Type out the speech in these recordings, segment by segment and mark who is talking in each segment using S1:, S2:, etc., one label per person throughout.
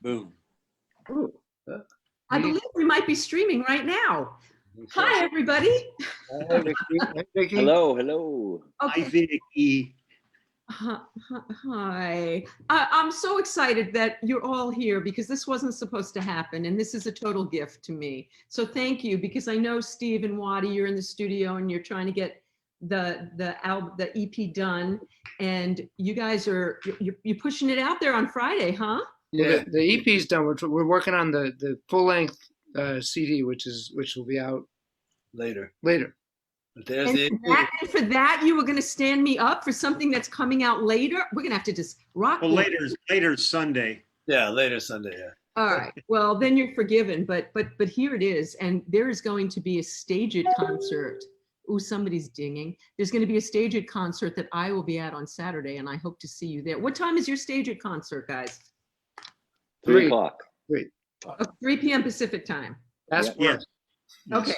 S1: Boom.
S2: Ooh.
S3: I believe we might be streaming right now. Hi, everybody.
S2: Hi, Vicki. Hi, Vicki.
S4: Hello, hello.
S3: Okay.
S1: Hi, Vicki.
S3: Hi. I'm so excited that you're all here because this wasn't supposed to happen, and this is a total gift to me. So thank you, because I know Steve and Waddy, you're in the studio and you're trying to get the album, the EP done, and you guys are you're pushing it out there on Friday, huh?
S2: Yeah, the EP's done. We're working on the full length CD, which will be out
S5: later. But there's
S3: And
S5: the
S3: for that, you were going to stand me up for something that's coming out later. We're going to have to just rock.
S1: Well, later Sunday.
S5: Yeah, later Sunday. Yeah.
S3: All right. Well, then you're forgiven. But here it is, and there is going to be a staged concert. Ooh, somebody's dinging. There's going to be a staged concert that I will be at on Saturday, and I hope to see you there. What time is your staged concert, guys?
S4: 3 o'clock.
S3: 3 p.m. Pacific time.
S2: That's
S1: Yeah.
S3: Okay,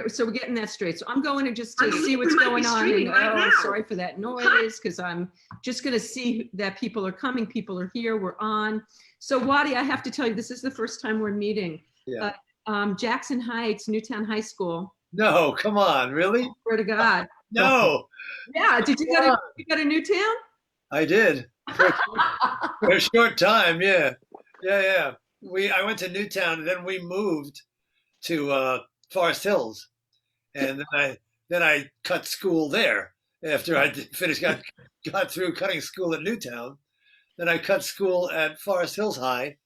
S3: so we're getting that straight. So I'm going to see what's
S6: we might be
S3: going on.
S6: streaming right now.
S3: Sorry for that noise, because I'm just going to see that people are coming, people are here, we're on. So Waddy, I have to tell you, this is the first time we're meeting.
S5: Yeah.
S3: Jackson Heights, Newtown High School.
S5: No, come on, really?
S3: Swear to God.
S5: No.
S3: Yeah, did you go to Newtown?
S5: I did for a short time. Yeah. I went to Newtown, and then we moved to Forest Hills, and then I cut school there after I got through cutting school at Newtown. Then I cut school at Forest Hills High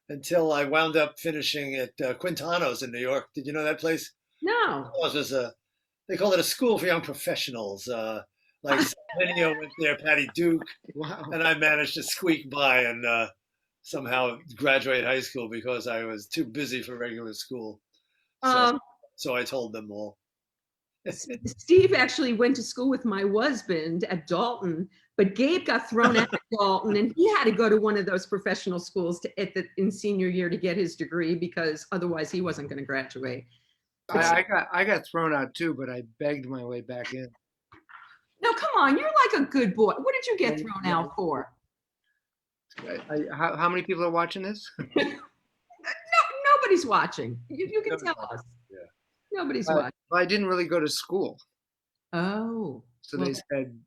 S5: until I wound up finishing at Quintano's in New York. Did you know that place?
S3: No.
S5: They call it a school for young professionals. Like Salinio went there, Patty Duke,
S2: wow.
S5: and I managed to squeak by and somehow graduate high school because I was too busy for regular school. So I told them all.
S3: Steve actually went to school with my husband at Dalton, but Gabe got thrown out of Dalton, and he had to go to one of those professional schools in senior year to get his degree, because otherwise he wasn't going to graduate.
S2: I got thrown out too, but I begged my way back in.
S3: No, come on, you're like a good boy. What did you get thrown out for?
S2: How many people are watching this?
S3: No, nobody's watching. You can tell us.
S5: Yeah.
S3: Nobody's watching.
S2: I didn't really go to school.
S3: Oh.
S2: So they said,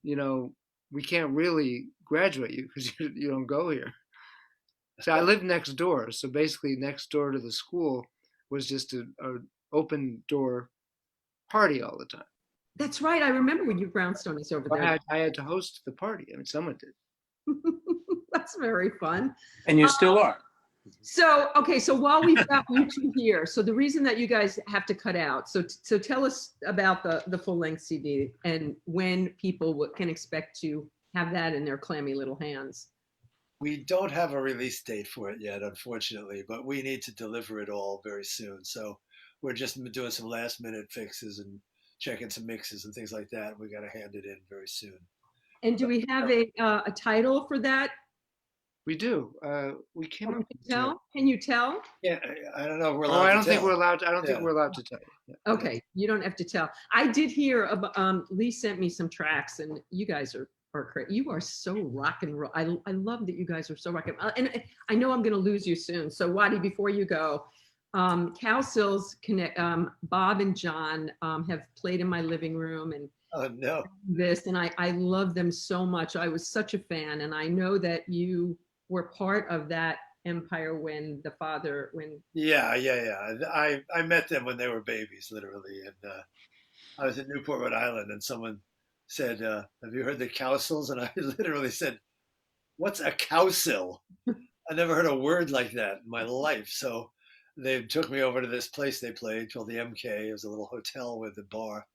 S2: we can't really graduate you because you don't go here. So I lived next door. So basically next door to the school was just an open door party all the time.
S3: That's right. I remember when your brownstone is over there.
S2: I had to host the party. I mean, someone did.
S3: That's very fun.
S1: And you still are.
S3: So, okay, so while we've got you two here, so the reason that you guys have to cut out, so tell us about the full-length CD and when people can expect to have that in their clammy little hands.
S5: We don't have a release date for it yet, unfortunately, but we need to deliver it all very soon. So we're just doing some last-minute fixes and checking some mixes and things like that. We got to hand it in very soon.
S3: And do we have a title for that?
S2: We do. We
S3: Can you tell?
S5: Yeah, I don't know if we're allowed.
S2: I don't think we're allowed. I don't think we're allowed to tell you. Yeah.
S3: Okay, you don't have to tell. I did hear about. Lee sent me some tracks, and you guys are great. You are so rock and roll. I love that you guys are so rock and roll. And I know I'm going to lose you soon. So Waddy, before you go, Cowsills connect. Bob and John have played in my living room, and
S5: oh no,
S3: and I love them so much. I was such a fan, and I know that you were part of that empire when
S5: yeah. I met them when they were babies, literally, and I was in Newport, Rhode Island, and someone said, have you heard the Cowsills? And I literally said, what's a cowsill? I never heard a word like that in my life. So they took me over to this place they played called the MK. It was a little hotel with a bar,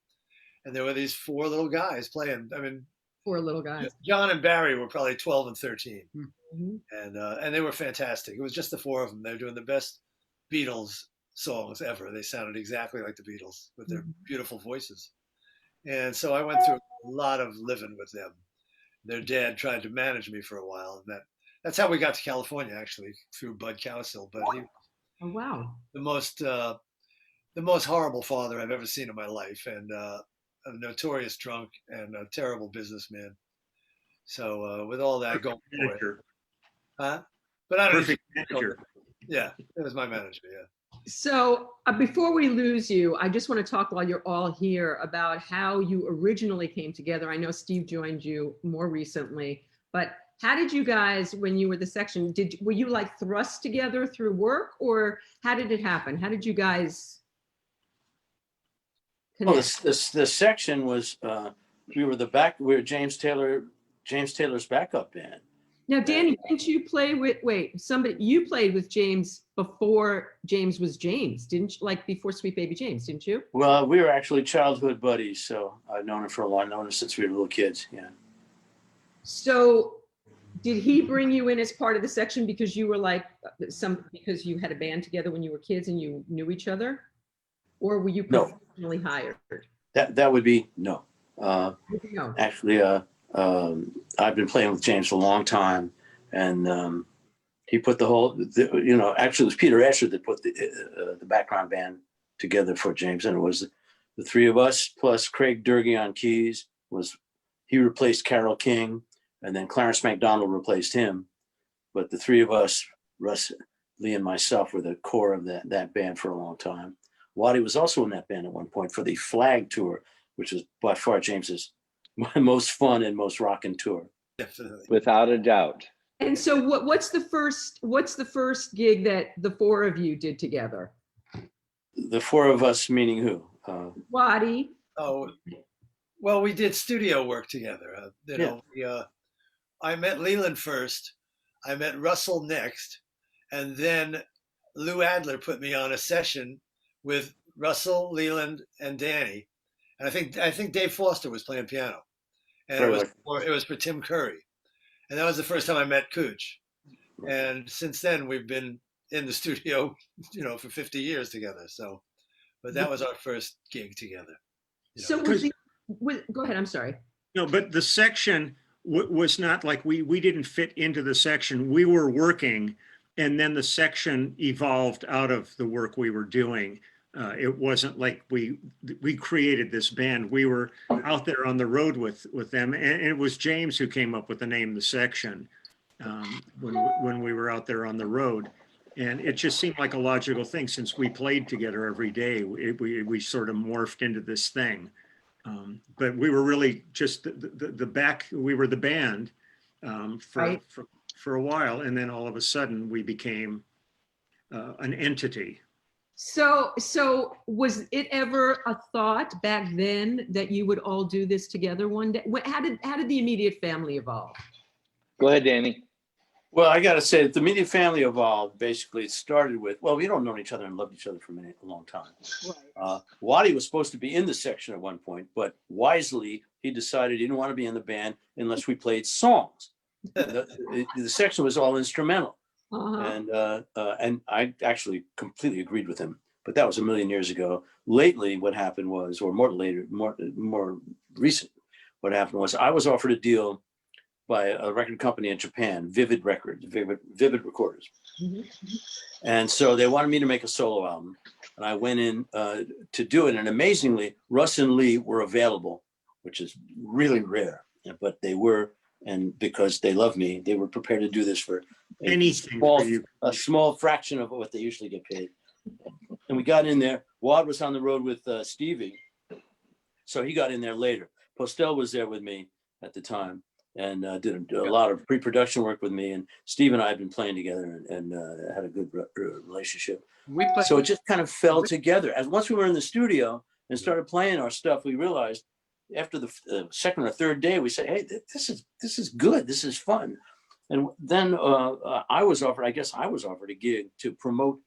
S5: and there were these 4 little guys playing. I mean,
S3: 4 little guys.
S5: John and Barry were probably 12 and 13.
S3: Mm-hmm.
S5: And they were fantastic. It was just the 4 of them. They were doing the best Beatles songs ever. They sounded exactly like the Beatles with their beautiful voices. And so I went through a lot of living with them. Their dad tried to manage me for a while, and that's how we got to California, actually, through Bud Cowsill. But he,
S3: oh wow,
S5: the most horrible father I've ever seen in my life, and a notorious drunk and a terrible businessman. So with all that going for it. Huh? But I don't. Yeah, that was my manager. Yeah.
S3: So before we lose you, I just want to talk while you're all here about how you originally came together. I know Steve joined you more recently, but how did you guys, when you were the section, were you like thrust together through work, or how did it happen? How did you guys
S6: Well,
S3: connect?
S6: the section was we were James Taylor's backup band.
S3: Now, Danny, didn't you play with, you played with James before James was James, didn't you? Like before Sweet Baby James, didn't you?
S6: Well, we were actually childhood buddies, so I've known him for a long, known him since we were little kids. Yeah.
S3: So did he bring you in as part of the section because you were like because you had a band together when you were kids and you knew each other? Or were you
S6: No.
S3: professionally hired?
S6: That would be no.
S3: No.
S6: Actually, I've been playing with James for a long time, and he put actually it was Peter Asher that put the background band together for James, and it was the three of us plus Craig Durgee on keys. He replaced Carole King, and then Clarence MacDonald replaced him, but the three of us, Russ, Lee, and myself, were the core of that band for a long time. Waddy was also in that band at one point for the Flag tour, which was by far James's most fun and most rockin' tour.
S5: Definitely.
S4: Without a doubt.
S3: And so what's the first gig that the four of you did together?
S6: The four of us, meaning who?
S3: Waddy.
S5: Oh, well, we did studio work together. I met Leland first. I met Russell next, and then Lou Adler put me on a session with Russell, Leland, and Danny. And I think Dave Foster was playing piano, and it was for Tim Curry, and that was the first time I met Kootch. And since then we've been in the studio, for 50 years together. So, but that was our first gig together.
S3: So go ahead. I'm sorry.
S1: No, but the section was not like we didn't fit into the section. We were working, and then the section evolved out of the work we were doing. It wasn't like we created this band. We were out there on the road with them, and it was James who came up with the name The Section when we were out there on the road. And it just seemed like a logical thing since we played together every day. We sort of morphed into this thing. But we were really just we were the band for a while, and then all of a sudden we became an entity.
S3: So was it ever a thought back then that you would all do this together one day? How did the immediate family evolve?
S4: Go ahead, Danny.
S6: Well, I got to say that the immediate family evolved. Basically, it started with, we don't know each other and loved each other for a long time.
S3: Right.
S6: Waddy was supposed to be in the section at one point, but wisely, he decided he didn't want to be in the band unless we played songs. The section was all instrumental.
S3: Uh-huh.
S6: And I actually completely agreed with him, but that was a million years ago. Lately, what happened was, or more recent, what happened was I was offered a deal by a record company in Japan, Vivid Recorders.
S3: Mm-hmm.
S6: And so they wanted me to make a solo album, and I went in to do it. And amazingly, Russ and Lee were available, which is really rare, but they were. And because they love me, they were prepared to do this for
S1: Anything for you.
S6: a small fraction of what they usually get paid. And we got in there. Wad was on the road with Stevie, so he got in there later. Postell was there with me at the time and did a lot of pre-production work with me. And Steve and I had been playing together and had a good relationship. So it just kind of fell together. As once we were in the studio and started playing our stuff, we realized after the second or third day, we said, "Hey, this is good. This is fun." And then I was offered a gig to promote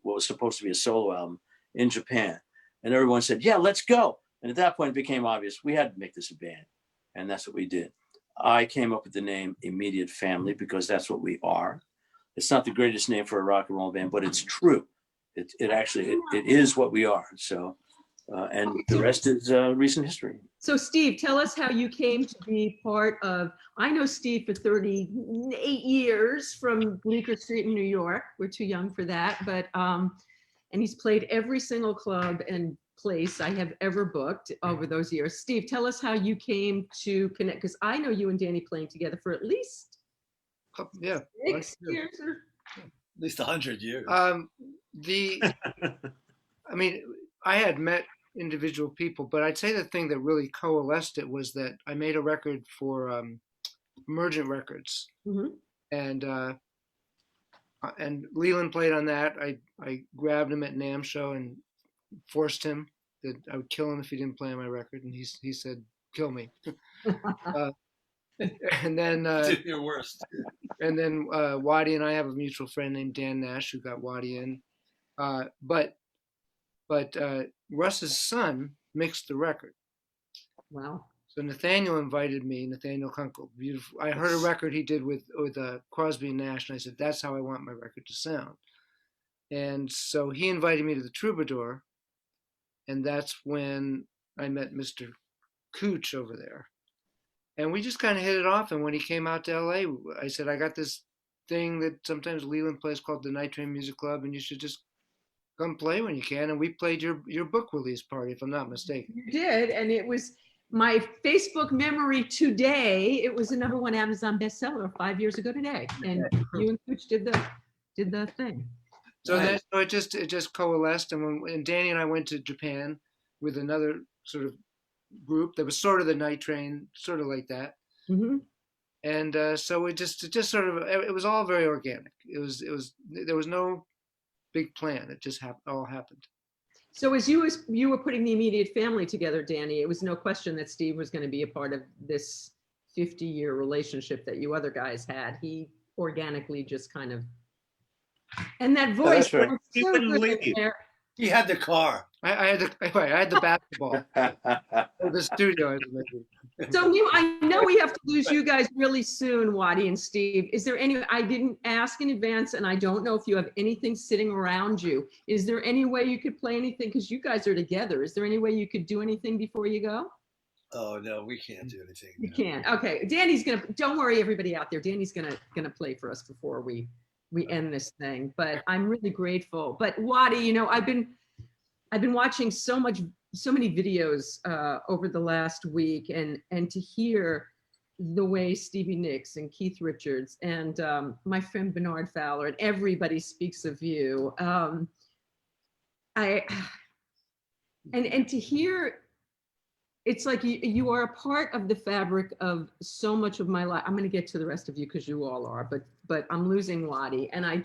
S6: what was supposed to be a solo album in Japan. And everyone said, "Yeah, let's go." And at that point, it became obvious we had to make this a band. And that's what we did. I came up with the name Immediate Family because that's what we are. It's not the greatest name for a rock and roll band, but it's true. It is what we are. So. And the rest is recent history.
S3: So Steve, tell us how you came to be part of, I know Steve for 38 years from Bleecker Street in New York. We're too young for that, but, and he's played every single club and place I have ever booked over those years. Steve, tell us how you came to connect, because I know you and Danny playing together for at least 6 years.
S5: least 100 years.
S2: The, I mean, I had met individual people, but I'd say the thing that really coalesced it was that I made a record for Emergent Records,
S3: Mhm.
S2: and Leland played on that. I grabbed him at NAMM show and forced him that I would kill him if he didn't play on my record, and he said, "Kill me." And then
S5: Do your worst.
S2: Waddy and I have a mutual friend named Dan Nash who got Waddy in. But Russ's son mixed the record.
S3: Wow.
S2: So Nathaniel invited me, Nathaniel Kunkel, beautiful. I heard a record he did with Crosby and Nash, and I said, that's how I want my record to sound. And so he invited me to the Troubadour, and that's when I met Mr. Kootch over there. And we just kind of hit it off. And when he came out to LA, I said, I got this thing that sometimes Leland plays called the Night Train Music Club, and you should just come play when you can. And we played your book release party, if I'm not mistaken.
S3: You did, and it was my Facebook memory today. It was a #1 Amazon bestseller 5 years ago today, and you and Kootch did the thing.
S2: So it just coalesced, and Danny and I went to Japan with another sort of group that was sort of the Night Train, sort of like that.
S3: Mm-hmm.
S2: And so it just sort of, it was all very organic. There was no big plan. It just all happened.
S3: So as you were putting the immediate family together, Danny, it was no question that Steve was going to be a part of this 50-year relationship that you other guys had. He organically just kind of, and that voice.
S4: That's right.
S3: was
S1: He
S3: so
S1: wouldn't
S3: good
S1: leave.
S3: in there.
S5: He had the car.
S2: I had the basketball or the studio.
S3: So I know we have to lose you guys really soon, Waddy and Steve. Is there any, I didn't ask in advance, and I don't know if you have anything sitting around you. Is there any way you could play anything? Because you guys are together. Is there any way you could do anything before you go?
S5: Oh no, we can't do anything.
S3: You can't. Okay. Danny's gonna, don't worry everybody out there. Danny's gonna play for us before we end this thing. But I'm really grateful. But Waddy, I've been watching so many videos over the last week, and to hear the way Stevie Nicks and Keith Richards and my friend Bernard Fowler and everybody speaks of you. And to hear, it's like you are a part of the fabric of so much of my life. I'm going to get to the rest of you because you all are, but I'm losing Waddy, and I'm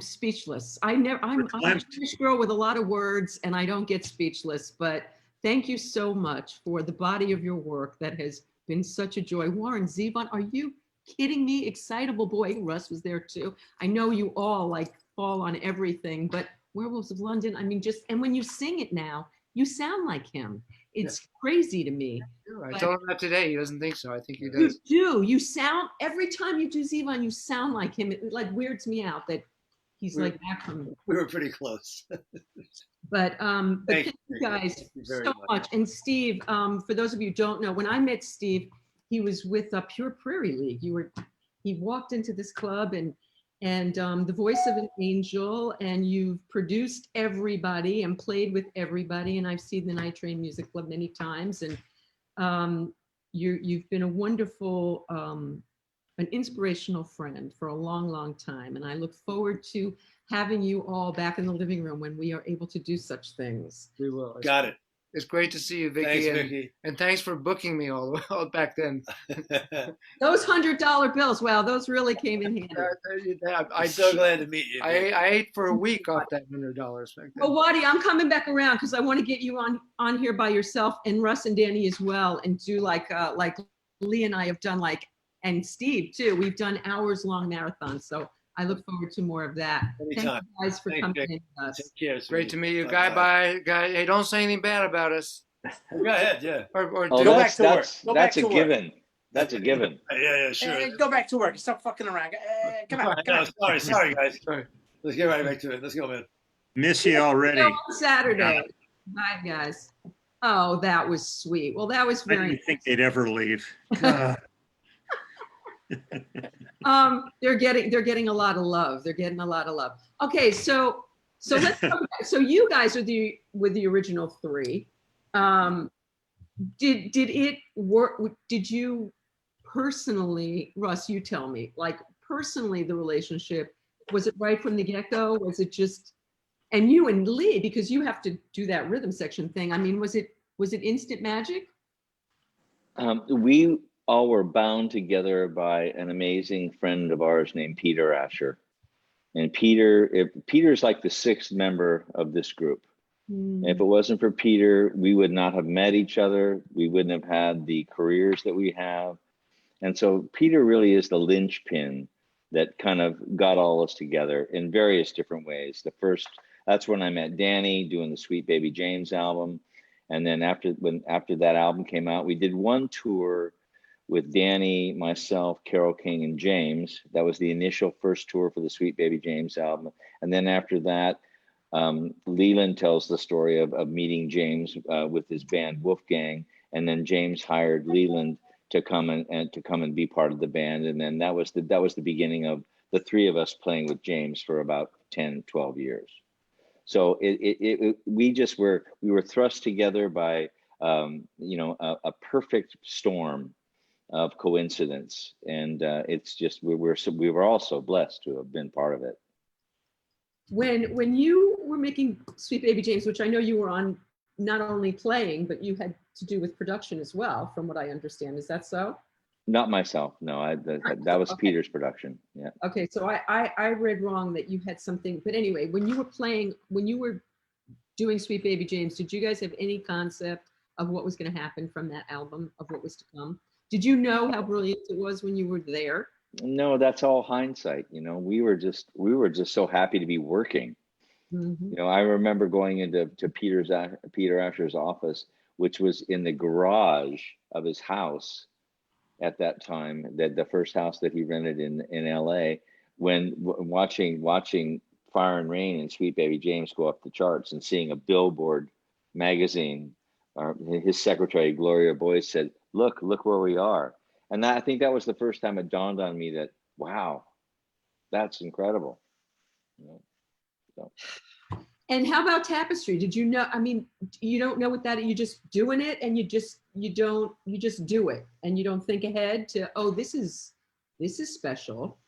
S3: speechless. I'm a Jewish girl with a lot of words, and I don't get speechless, but thank you so much for the body of your work that has been such a joy. Warren, Zevon, are you kidding me? Excitable Boy, Russ was there too. I know you all like fall on everything, but Werewolves of London, I mean, and when you sing it now, you sound like him. It's crazy to me.
S2: I told him that today. He doesn't think so. I think he does.
S3: You do. You sound, every time you do Zevon, you sound like him. It like weirds me out that he's like back from.
S5: We were pretty close.
S3: But thank you guys so much. And Steve, for those of you who don't know, when I met Steve, he was with Pure Prairie League. He walked into this club and the voice of an angel, and you've produced everybody and played with everybody. And I've seen the Night Train Music Club many times, and you've been a wonderful, an inspirational friend for a long, long time. And I look forward to having you all back in the living room when we are able to do such things.
S2: We will.
S5: Got it.
S2: It's great to see you, Vicki.
S5: Thanks,
S2: and,
S5: Vicki.
S2: And thanks for booking me all back then.
S3: Those $100 bills, wow, those really came in handy.
S5: I'm so glad to meet you.
S2: I ate for a week off that $100 back then.
S3: Well, Waddy, I'm coming back around because I want to get you on here by yourself, and Russ and Danny as well, and do like Lee and I have done, and Steve too. We've done hours-long marathons, so I look forward to more of that.
S5: Anytime.
S3: Thank you guys for coming in with us.
S5: Take care,
S2: Great to meet you.
S5: Bye-bye.
S2: Guy. Hey, don't say anything bad about us.
S5: Go ahead, yeah.
S2: Or
S4: Oh,
S6: Go
S2: do.
S6: back to work. Go back
S4: that's a
S6: to work.
S4: given. That's a given.
S5: Yeah, sure.
S6: Go back to work. Stop fucking around. Come on. Come
S5: No,
S6: on.
S5: sorry, guys.
S2: Sorry.
S5: Let's get right back to it. Let's go, man.
S1: Miss you already.
S3: See you on Saturday. Bye, guys. Oh, that was sweet. Well, that was
S1: I
S3: very.
S1: didn't think they'd ever leave. God.
S3: They're getting a lot of love. They're getting a lot of love. Okay, so let's talk about, so you guys are the original three. Did it work? Did you personally, Russ, you tell me, like personally, the relationship, was it right from the get-go? Was it just, and you and Lee, because you have to do that rhythm section thing. I mean, was it instant magic?
S4: We all were bound together by an amazing friend of ours named Peter Asher. And Peter's like the sixth member of this group. If it wasn't for Peter, we would not have met each other. We wouldn't have had the careers that we have. And so Peter really is the linchpin that kind of got all us together in various different ways. That's when I met Danny doing the Sweet Baby James album. And then after that album came out, we did one tour with Danny, myself, Carole King, and James. That was the initial first tour for the Sweet Baby James album. And then after that, Leland tells the story of meeting James with his band Wolfgang, and then James hired Leland to come and be part of the band. And then that was the beginning of the three of us playing with James for about 10, 12 years. So we were thrust together by a perfect storm of coincidence, and it's just we were all so blessed to have been part of it.
S3: When you were making Sweet Baby James, which I know you were on, not only playing, but you had to do with production as well, from what I understand. Is that so?
S4: Not myself, no. That was
S3: Okay.
S4: Peter's production. Yeah.
S3: Okay, so I read wrong that you had something, but anyway, when you were doing Sweet Baby James, did you guys have any concept of what was going to happen from that album, of what was to come? Did you know how brilliant it was when you were there?
S4: No, that's all hindsight. We were just so happy to be working.
S3: Mhm.
S4: I remember going into Peter Asher's office, which was in the garage of his house at that time, that the first house that he rented in LA, when watching Fire and Rain and Sweet Baby James go up the charts and seeing a Billboard magazine. His secretary, Gloria Boyce, said, look where we are. And I think that was the first time it dawned on me that, wow, that's incredible. So.
S3: And how about Tapestry? Did you know? I mean, you don't know what that. You just doing it, and you just do it, and you don't think ahead to, oh, this is special.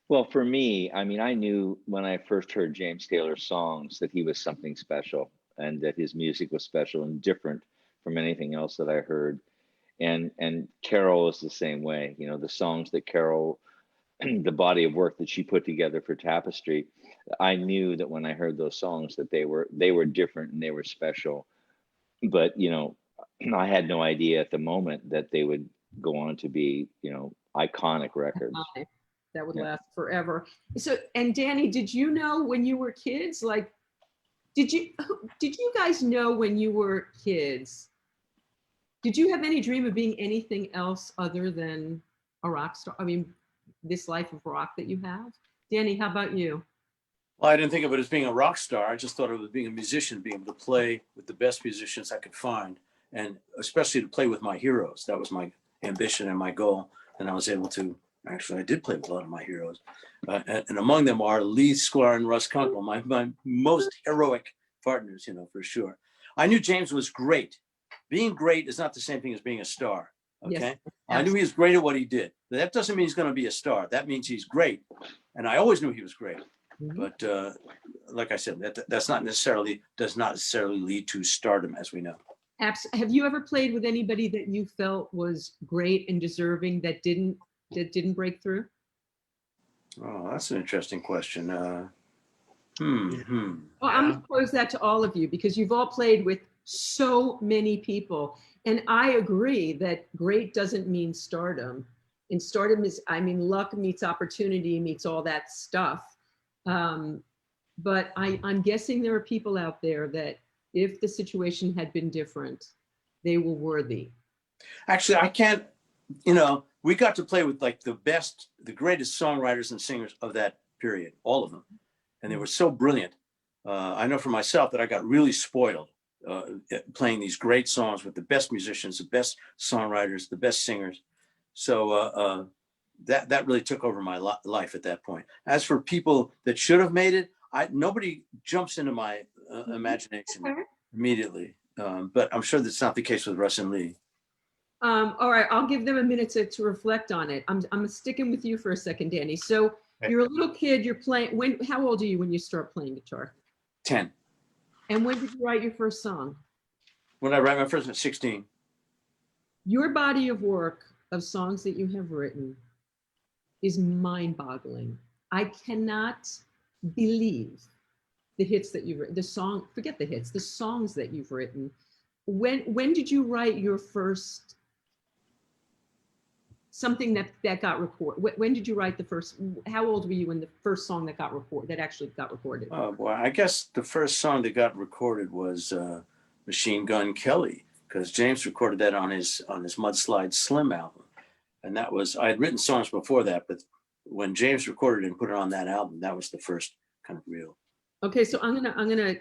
S4: Well, for me, I mean, I knew when I first heard James Taylor's songs that he was something special, and that his music was special and different from anything else that I heard. And Carole is the same way. The songs that Carole, the body of work that she put together for Tapestry, I knew that when I heard those songs that they were different and they were special. But I had no idea at the moment that they would go on to be iconic records.
S3: That would last forever. So, and Danny, did you know when you were kids? Like, did you guys know when you were kids? Did you have any dream of being anything else other than a rock star? I mean, this life of rock that you have? Danny, how about you?
S6: Well, I didn't think of it as being a rock star. I just thought of it as being a musician, being able to play with the best musicians I could find, and especially to play with my heroes. That was my ambition and my goal. And I was able to, actually, I did play with a lot of my heroes. And among them are Lee Sklar and Russ Kunkel, my most heroic partners, for sure. I knew James was great. Being great is not the same thing as being a star. Okay.
S3: Yes,
S6: I knew he was great at what he did. That doesn't mean he's going to be a star. That means he's great. And I always knew he was great.
S3: Mm-hmm.
S6: But like I said, does not necessarily lead to stardom, as we know.
S3: Have you ever played with anybody that you felt was great and deserving that didn't break through?
S6: Oh, that's an interesting question.
S3: Well, I'm going to pose that to all of you because you've all played with so many people. And I agree that great doesn't mean stardom. And stardom is, luck meets opportunity meets all that stuff. But I'm guessing there are people out there that if the situation had been different, they were worthy.
S6: Actually, I can't, we got to play with like the greatest songwriters and singers of that period, all of them. And they were so brilliant. I know for myself that I got really spoiled playing these great songs with the best musicians, the best songwriters, the best singers. So that really took over my life at that point. As for people that should have made it, nobody jumps into my imagination immediately. But I'm sure that's not the case with Russ and Lee.
S3: All right, I'll give them a minute to reflect on it. I'm sticking with you for a second, Danny. So you're a little kid, you're playing, how old are you when you start playing guitar?
S6: 10.
S3: And when did you write your first song?
S6: When I write my first one, 16.
S3: Your body of work of songs that you have written is mind-boggling. I cannot believe the hits that you've written, forget the hits, the songs that you've written. When did you write your first something that got recorded? When did you write the first, how old were you when the first song that actually got recorded?
S6: Oh boy, I guess the first song that got recorded was Machine Gun Kelly, because James recorded that on his Mudslide Slim album. And that was, I had written songs before that, but when James recorded and put it on that album, that was the first kind of real.
S3: Okay, so I'm gonna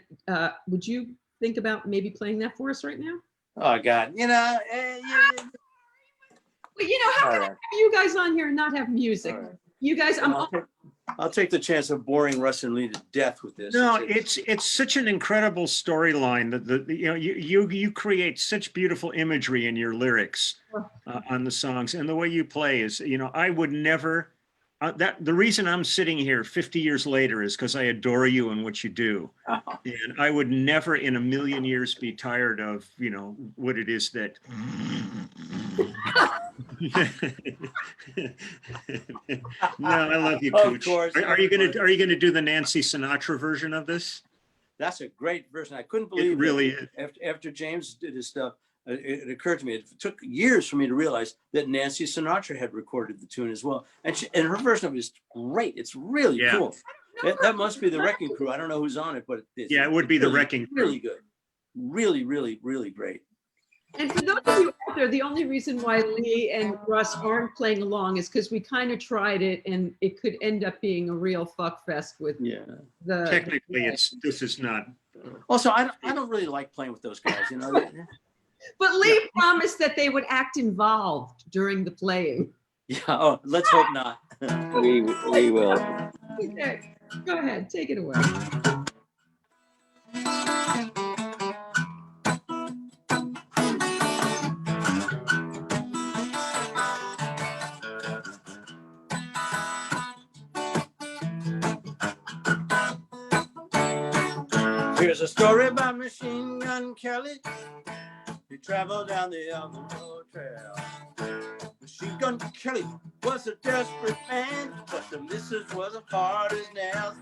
S3: would you think about maybe playing that for us right now?
S6: Oh God, yeah.
S3: Well, how can I have you guys on here and not have music?
S6: Right.
S3: You guys,
S6: I'll take the chance of boring Russ and Lee to death with this.
S1: No, it's such an incredible storyline that you create such beautiful imagery in your lyrics on the songs, and the way you play is, I would never. The reason I'm sitting here 50 years later is because I adore you and what you do, and I would never in a million years be tired of what it is that. No, I love you, Kootch.
S6: Of course.
S1: Are you gonna do the Nancy Sinatra version of this?
S6: That's a great version. I couldn't believe
S1: it. Really is.
S6: After James did his stuff, it occurred to me. It took years for me to realize that Nancy Sinatra had recorded the tune as well, and her version of it is great. It's really cool. That must be the Wrecking Crew. I don't know who's on it, but
S1: it would be the Wrecking Crew.
S6: Really good. Really, really, really great.
S3: And for those of you out there, the only reason why Lee and Russ aren't playing along is because we kind of tried it, and it could end up being a real fuck fest with the.
S1: Technically, this is not.
S6: Also, I don't really like playing with those guys,
S3: But Lee promised that they would act involved during the playing.
S6: Yeah. Oh, let's hope not.
S4: We will.
S3: Okay, go ahead, take it away.
S6: Here's a story about Machine Gun Kelly. He traveled down the Alamo Trail. Machine Gun Kelly was a desperate man, but the missus was as hard as nails.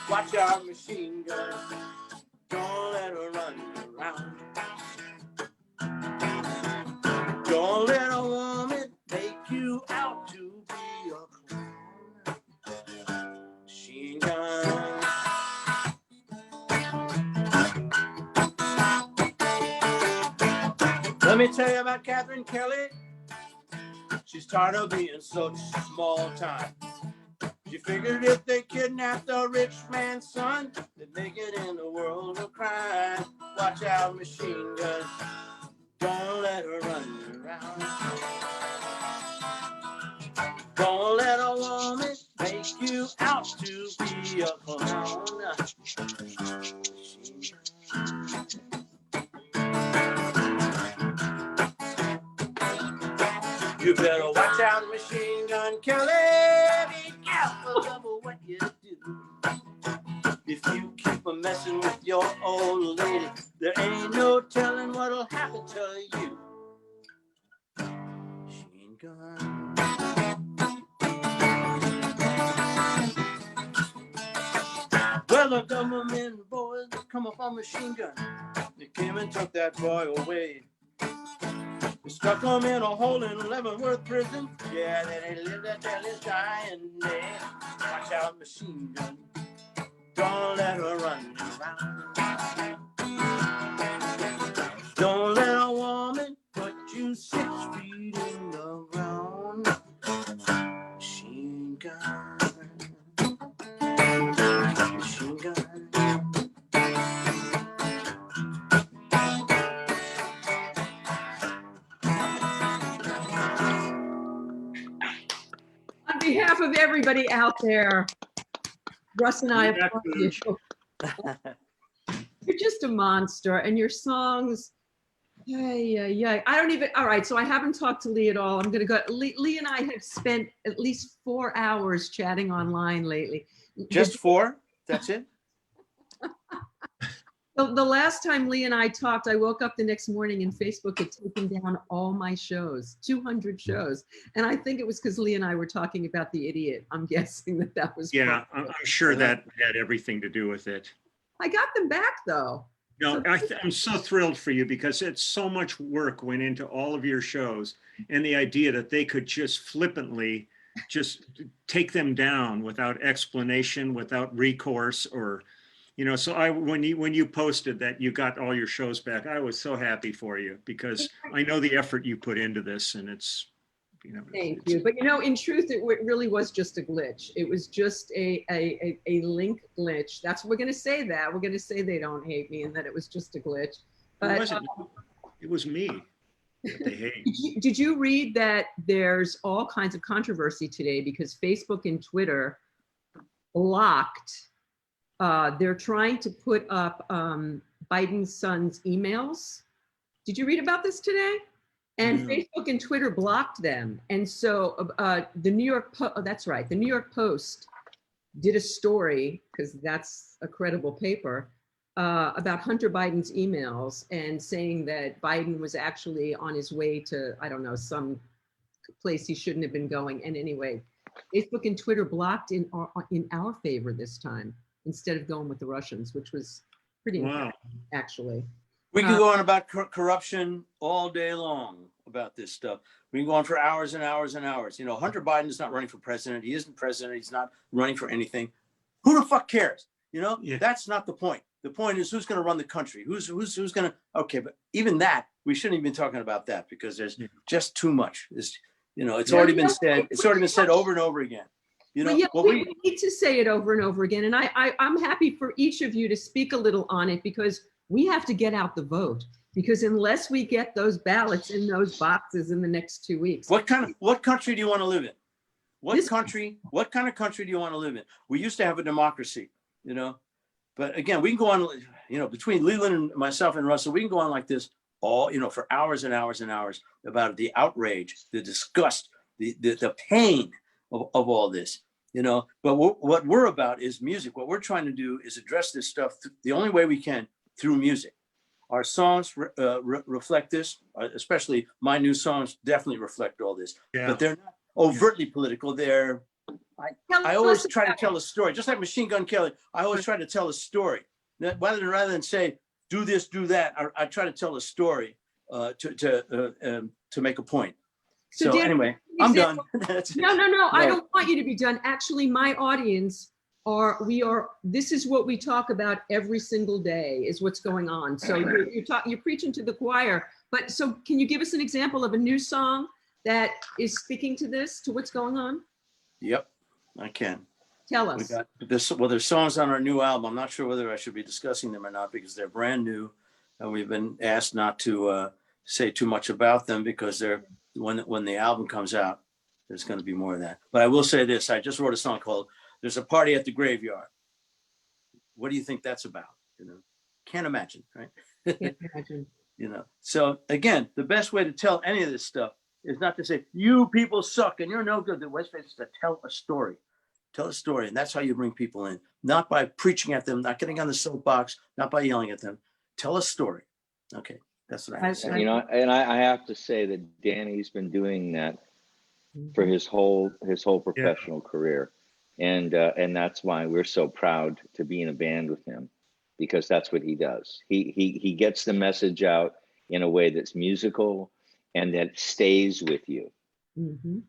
S6: Watch out, machine gun, don't let her run you around. Don't let a woman make you out to be a clown. Machine gun. Let me tell you about Catherine Kelly. She's tired of being such small time. She figured if they kidnapped a rich man's son, they'd make it in the world of crime. Watch out, machine gun, don't let her run you around. Don't let a woman make you out to be a clown. You better watch out, Machine Gun Kelly. Be careful of what you do. If you keep a messing with your old lady, there ain't no telling what'll happen to you. Machine Gun. Well, the government boys come up on Machine Gun. They came and took that boy away. They stuck him in a hole in Leavenworth prison. Yeah, then he lived there till his dying day. Watch out, machine gun, don't let her run you around. Don't let a woman put you 6 feet in the ground. Machine gun, machine gun.
S3: On behalf of everybody out there, Russ and I applaud you. You're just a monster, and your songs Yeah. I don't even, all right. So I haven't talked to Lee at all. I'm going to go. Lee and I have spent at least 4 hours chatting online lately.
S6: Just 4? That's it?
S3: The last time Lee and I talked, I woke up the next morning and Facebook had taken down all my shows, 200 shows. And I think it was because Lee and I were talking about The Idiot. I'm guessing that was.
S1: Yeah,
S3: part of
S1: I'm
S3: it.
S1: sure that had everything to do with it.
S3: I got them back though.
S1: No, I'm so thrilled for you because it's so much work went into all of your shows, and the idea that they could just flippantly just take them down without explanation, without recourse, or, you know, so when you posted that you got all your shows back, I was so happy for you because I know the effort you put into this, and it's, you know.
S3: Thank you. But you know, in truth, it really was just a glitch. It was just a link glitch. That's what we're going to say that. We're going to say they don't hate me and that it was just a glitch. But
S1: It was me that they hate.
S3: did you read that there's all kinds of controversy today because Facebook and Twitter blocked, they're trying to put up Biden's son's emails. Did you read about this today? And Facebook and Twitter blocked them. And so the New York that's right. The New York Post did a story, because that's a credible paper, about Hunter Biden's emails and saying that Biden was actually on his way to, I don't know, some place he shouldn't have been going. And anyway, Facebook and Twitter blocked in our favor this time, instead of going with the Russians, which was pretty incredible, actually.
S6: We can go on about corruption all day long about this stuff. We can go on for hours and hours and hours. You know, Hunter Biden is not running for president. He isn't president. He's not running for anything. Who the fuck cares? You know, that's not the point. The point is who's going to run the country. Who's going to, okay, but even that, we shouldn't even be talking about that because there's just too much. It's, you know, it's already been said. It's already been said over and over again. You know,
S3: we need to say it over and over again. And I'm happy for each of you to speak a little on it, because we have to get out the vote, because unless we get those ballots in those boxes in the next 2 weeks.
S6: What country do you want to live in? What kind of country do you want to live in? We used to have a democracy, you know, but again, we can go on, you know, between Leland and myself and Russell, we can go on like this all, you know, for hours and hours and hours about the outrage, the disgust, the pain of all this, you know, but what we're about is music. What we're trying to do is address this stuff the only way we can, through music. Our songs reflect this, especially my new songs definitely reflect all this, but they're not overtly political. They're, I always try to tell a story, just like Machine Gun Kelly. I always try to tell a story. Rather than say, do this, do that, I try to tell a story to make a point. So Dan, anyway, I'm done.
S3: No, I don't want you to be done. Actually, my audience this is what we talk about every single day, is what's going on. So you're preaching to the choir, but so can you give us an example of a new song that is speaking to this, to what's going on?
S6: Yep, I can.
S3: Tell us.
S6: We got this, well, there's songs on our new album. I'm not sure whether I should be discussing them or not, because they're brand new and we've been asked not to say too much about them, because they're when the album comes out, there's going to be more of that. But I will say this, I just wrote a song called There's a Party at the Graveyard. What do you think that's about? You know, can't imagine, right?
S3: Can't imagine.
S6: You know, so again, the best way to tell any of this stuff is not to say, you people suck and you're no good. The best way is to tell a story. Tell a story. And that's how you bring people in, not by preaching at them, not getting on the soapbox, not by yelling at them. Tell a story. Okay. That's what I have to say.
S4: You know, and I have to say that Danny's been doing that for his whole professional career. And that's why we're so proud to be in a band with him, because that's what he does. He gets the message out in a way that's musical and that stays with you.
S3: Mm-hmm.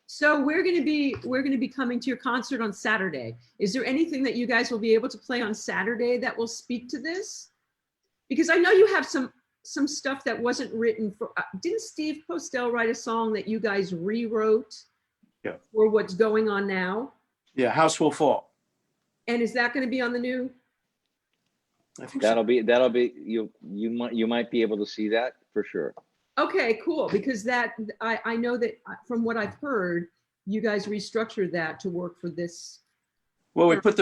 S3: So we're going to be coming to your concert on Saturday. Is there anything that you guys will be able to play on Saturday that will speak to this? Because I know you have some stuff that wasn't written for. Didn't Steve Postell write a song that you guys rewrote for what's going on now?
S6: Yeah, House Will Fall.
S3: And is that going to be on the new?
S6: I think
S4: that'll be you might be able to see that for sure.
S3: Okay, cool. Because that I know that from what I've heard, you guys restructured that to work for this
S6: Well, we put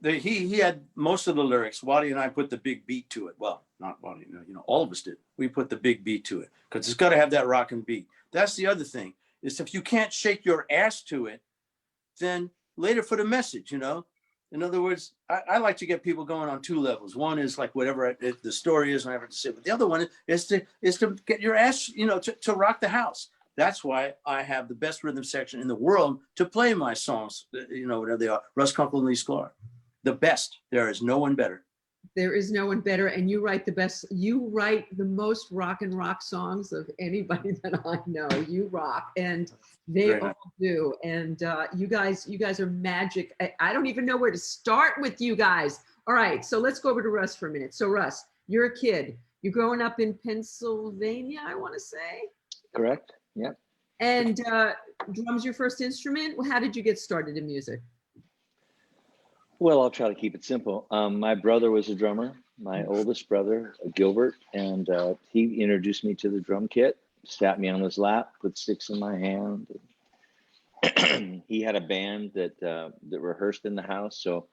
S6: he had most of the lyrics. Waddy and I put the big beat to it. Well, not Waddy, all of us did. We put the big beat to it because it's got to have that rockin' beat. That's the other thing, is if you can't shake your ass to it, then later for the message, In other words, I like to get people going on two levels. One is like whatever the story is, and I have to say, but the other one is to get your ass, to rock the house. That's why I have the best rhythm section in the world to play my songs, whatever they are. Russ, Kunkel, and Lee Sklar. The best. There is no one better.
S3: There is no one better, and you write the best. You write the most rock songs of anybody that I know. You rock, and they all do. And you guys are magic. I don't even know where to start with you guys. All right, so let's go over to Russ for a minute. So Russ, you're a kid. You're growing up in Pennsylvania, I want to say.
S4: Correct. Yeah.
S3: And drum's your first instrument. How did you get started in music?
S4: Well, I'll try to keep it simple. My brother was a drummer, my oldest brother, Gilbert, and he introduced me to the drum kit, sat me on his lap, put sticks in my hand. He had a band that rehearsed in the house. So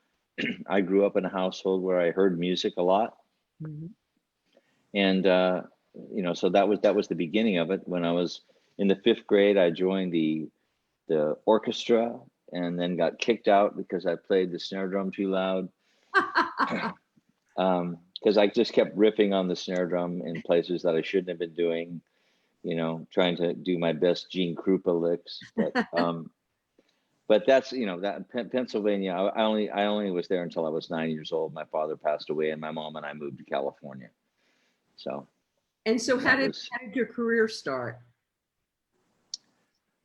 S4: I grew up in a household where I heard music a lot. Mm-hmm. And, so that was the beginning of it. When I was in the 5th grade, I joined the orchestra and then got kicked out because I played the snare drum too loud. Because I just kept riffing on the snare drum in places that I shouldn't have been doing, trying to do my best Gene Krupa licks. But that's, that Pennsylvania, I only was there until I was 9 years old. My father passed away and my mom and I moved to California. So.
S3: And so how did your career start?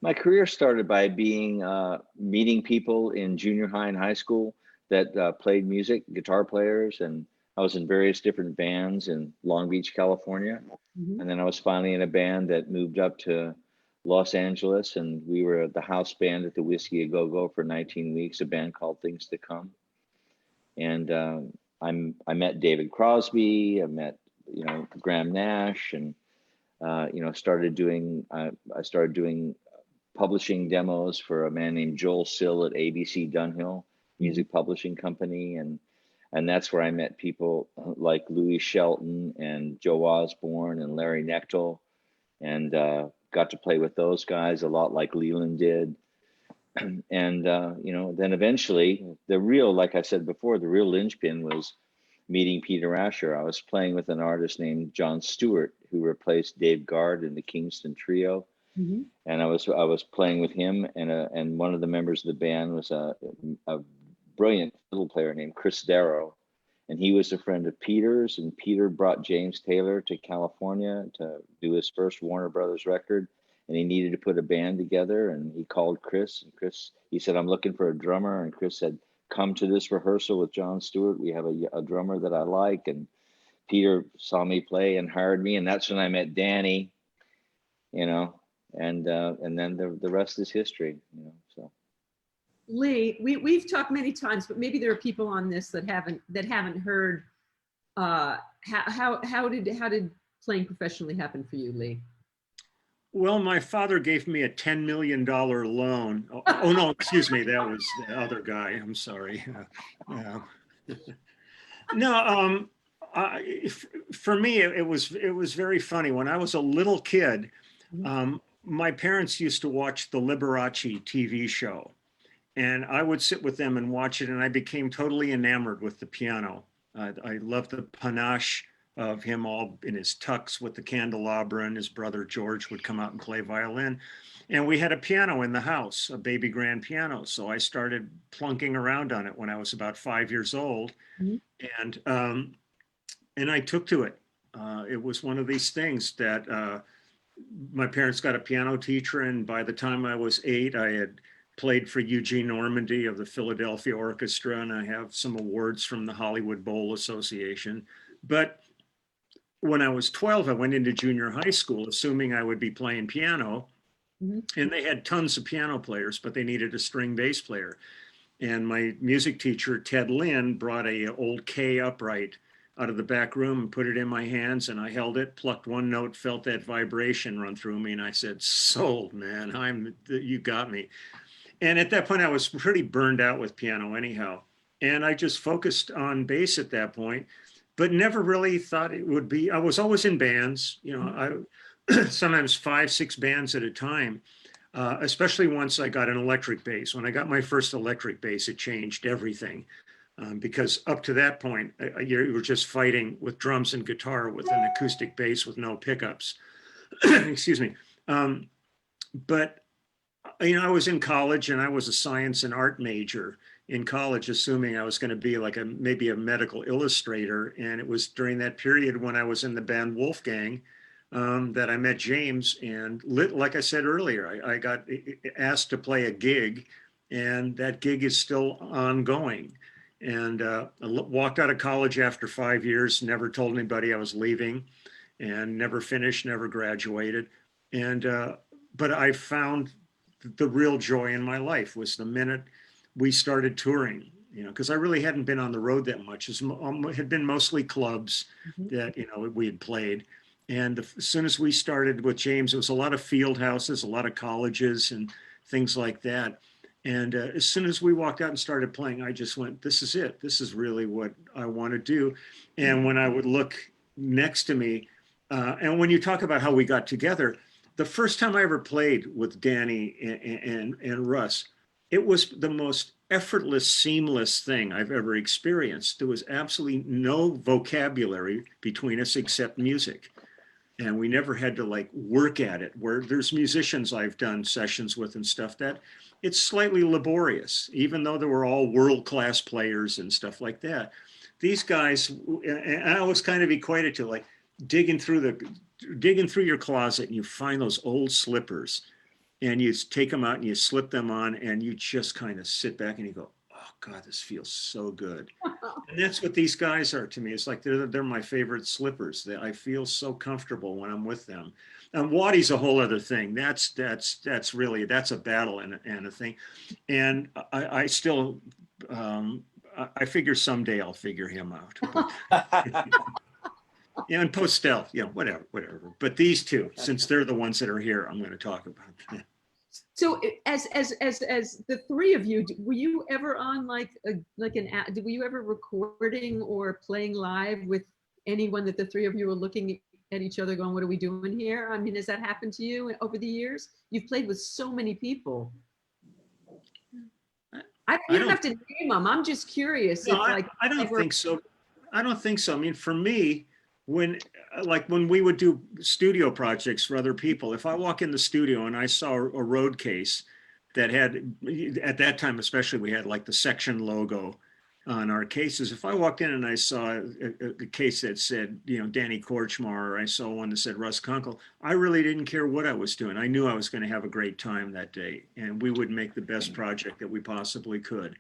S4: My career started by meeting people in junior high and high school that played music, guitar players, and I was in various different bands in Long Beach, California. Mm-hmm. And then I was finally in a band that moved up to Los Angeles, and we were the house band at the Whiskey A Go-Go for 19 weeks, a band called Things to Come. And I met David Crosby, I met Graham Nash, and started doing publishing demos for a man named Joel Sill at ABC Dunhill Music Publishing Company, and that's where I met people like Louis Shelton and Joe Osborne and Larry Knechtel, and got to play with those guys a lot, like Leland did. And then eventually like I said before, the real linchpin was meeting Peter Asher. I was playing with an artist named John Stewart, who replaced Dave Guard in the Kingston Trio. Mm-hmm. And I was playing with him, and one of the members of the band was a brilliant fiddle player named Chris Darrow, and he was a friend of Peter's. And Peter brought James Taylor to California to do his first Warner Brothers record, and he needed to put a band together. And he called Chris, and he said, "I'm looking for a drummer." And Chris said, "Come to this rehearsal with John Stewart. We have a drummer that I like." And Peter saw me play and hired me, and that's when I met Danny. And then the rest is history, so.
S3: Lee, we've talked many times, but maybe there are people on this that haven't heard. How did playing professionally happen for you, Lee?
S1: Well, my father gave me a $10 million loan. Oh no, excuse me, that was the other guy. I'm sorry. No, for me, it was very funny. When I was a little kid, my parents used to watch the Liberace TV show, and I would sit with them and watch it, and I became totally enamored with the piano. I loved the panache of him all in his tux with the candelabra, and his brother George would come out and play violin. And we had a piano in the house, a baby grand piano. So I started plunking around on it when I was about 5 years old. Mm-hmm. And I took to it. It was one of these things that my parents got a piano teacher, and by the time I was 8, I had played for Eugene Normandy of the Philadelphia Orchestra, and I have some awards from the Hollywood Bowl Association. But when I was 12, I went into junior high school, assuming I would be playing piano, and they had tons of piano players, but they needed a string bass player. And my music teacher, Ted Lynn, brought a old K upright out of the back room and put it in my hands, and I held it, plucked one note, felt that vibration run through me, and I said, "Sold, man, you got me." And at that point, I was pretty burned out with piano anyhow. And I just focused on bass at that point, but never really thought it would be. I was always in bands, you know, I sometimes 5, 6 bands at a time, especially once I got an electric bass. When I got my first electric bass, it changed everything. Because up to that point, you were just fighting with drums and guitar with an acoustic bass with no pickups. Excuse me. But you know, I was in college and I was a science and art major in college, assuming I was going to be like maybe a medical illustrator. And it was during that period when I was in the band Wolfgang that I met James. And like I said earlier, I got asked to play a gig, and that gig is still ongoing. And I walked out of college after 5 years, never told anybody I was leaving, and never finished, never graduated. And but I found the real joy in my life was the minute we started touring, you know, because I really hadn't been on the road that much. It had been mostly clubs that, you know, we had played. And as soon as we started with James, it was a lot of field houses, a lot of colleges and things like that. And as soon as we walked out and started playing, I just went, this is it. This is really what I want to do. And when I would look next to me, and when you talk about how we got together, the first time I ever played with Danny and Russ, it was the most effortless, seamless thing I've ever experienced. There was absolutely no vocabulary between us except music. And we never had to like work at it, where there's musicians I've done sessions with and stuff that it's slightly laborious, even though they were all world-class players and stuff like that. These guys, and I always kind of equate it to like digging through your closet and you find those old slippers and you take them out and you slip them on and you just kind of sit back and you go, oh God, this feels so good. And that's what these guys are to me. It's like they're my favorite slippers. I feel so comfortable when I'm with them. And Waddy's a whole other thing. That's really a battle and a thing. And I still I figure someday I'll figure him out. Yeah, and Postell, you know, whatever. But these two, since they're the ones that are here, I'm going to talk about them.
S3: So as the three of you, were you ever on were you ever recording or playing live with anyone that the three of you were looking at each other going, what are we doing here? I mean, has that happened to you over the years? You've played with so many people. You don't have to name them. I'm just curious.
S1: No, I don't think so. I don't think so. I mean, for me, when we would do studio projects for other people, if I walk in the studio and I saw a road case that had, at that time especially, we had like the section logo on our cases. If I walked in and I saw a case that said, you know, Danny Kortchmar, or I saw one that said Russ Kunkel, I really didn't care what I was doing. I knew I was going to have a great time that day, and we would make the best project that we possibly could.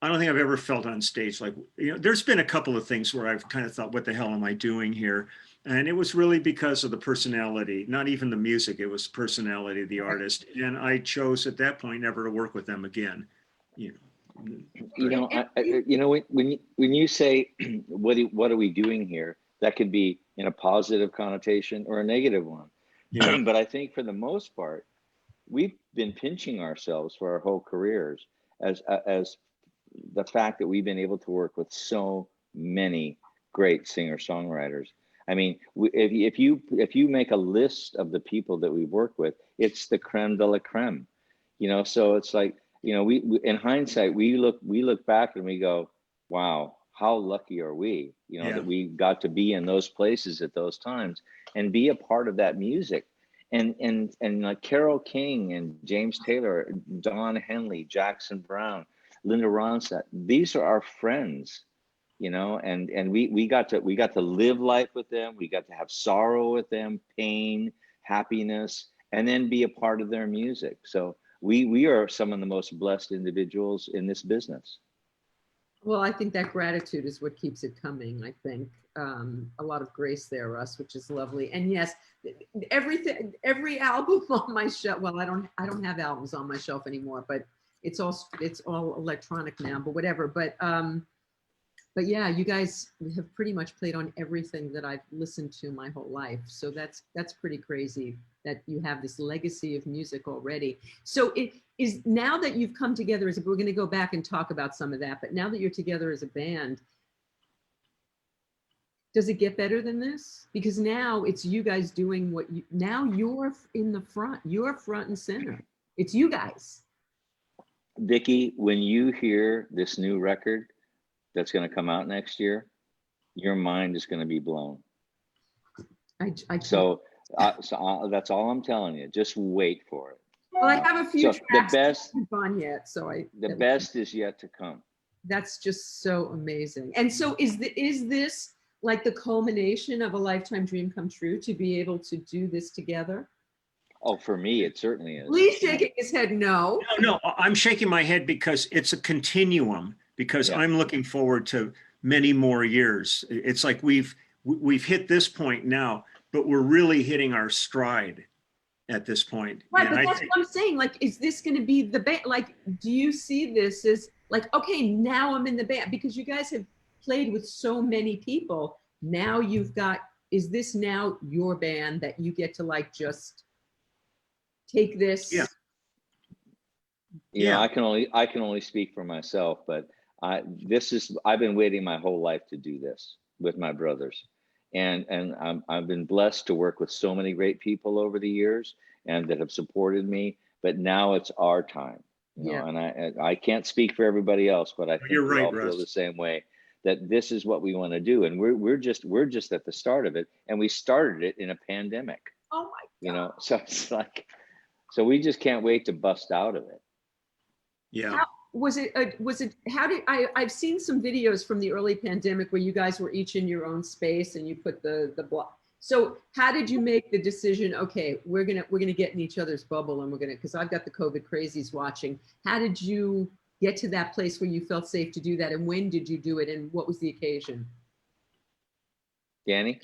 S1: I don't think I've ever felt on stage like, you know, there's been a couple of things where I've kind of thought, what the hell am I doing here? And it was really because of the personality, not even the music, it was personality of the artist. And I chose at that point never to work with them again, you know. When you say, what are we doing here? That could be in a positive connotation or a negative one. Yeah. But I think for the most part, we've been pinching ourselves for our whole careers as the fact that we've been able to work with so many great singer-songwriters. I mean, if you make a list of the people that we've worked with, it's the creme de la creme, you know. So it's like, you know, we in hindsight, we look back and we go, wow, how lucky are we, you know, that we got to be in those places at those times and be a part of that music. And like Carole King and James Taylor, Don Henley, Jackson Browne, Linda Ronstadt, these are our friends, you know, and we got to live life with them. We got to have sorrow with them, pain, happiness, and then be a part of their music. So we are some of the most blessed individuals in this business.
S3: Well, I think that gratitude is what keeps it coming. I think a lot of grace there, Russ, which is lovely. And yes, every album on my shelf. Well, I don't have albums on my shelf anymore, but it's all electronic now. But whatever. But yeah, you guys have pretty much played on everything that I've listened to my whole life. So that's pretty crazy that you have this legacy of music already. So is now that you've come together as we're going to go back and talk about some of that, but now that you're together as a band, does it get better than this? Because now it's you guys doing what you, now you're in the front, you're front and center. It's you guys.
S4: Vicki, when you hear this new record that's going to come out next year, your mind is going to be blown. So that's all I'm telling you. Just wait for it.
S3: Well, I have a few
S4: So
S3: tracks
S4: the best,
S3: that haven't gone yet, so
S4: the best is yet to come.
S3: That's just so amazing. And so is this like the culmination of a lifetime dream come true to be able to do this together?
S4: Oh, for me, it certainly is.
S3: Lee's shaking his head no.
S1: No, I'm shaking my head because it's a continuum, because
S4: Yeah.
S1: I'm looking forward to many more years. It's like we've hit this point now, but we're really hitting our stride at this point.
S3: Right,
S1: And
S3: but
S1: I
S3: that's
S1: think,
S3: what I'm saying. Like, is this going to be the band? Like, do you see this as like, okay, now I'm in the band? Because you guys have played with so many people. Now you've got, is this now your band that you get to like just take this?
S1: Yeah.
S4: You know,
S1: Yeah.
S4: I can only speak for myself, but I've been waiting my whole life to do this with my brothers. And I've been blessed to work with so many great people over the years and that have supported me, but now it's our time. You know, and I can't speak for everybody else, but I think
S1: You're
S4: we
S1: right,
S4: all feel
S1: Russ.
S4: the same way, that this is what we want to do. And we're just at the start of it. And we started it in a pandemic,
S3: Oh my God.
S4: you know, so it's like, so we just can't wait to bust out of it.
S1: yeah.
S3: I've seen some videos from the early pandemic where you guys were each in your own space and you put the block. So how did you make the decision? Okay, we're gonna get in each other's bubble and because I've got the COVID crazies watching. How did you get to that place where you felt safe to do that? And when did you do it? And what was the occasion?
S4: Danny?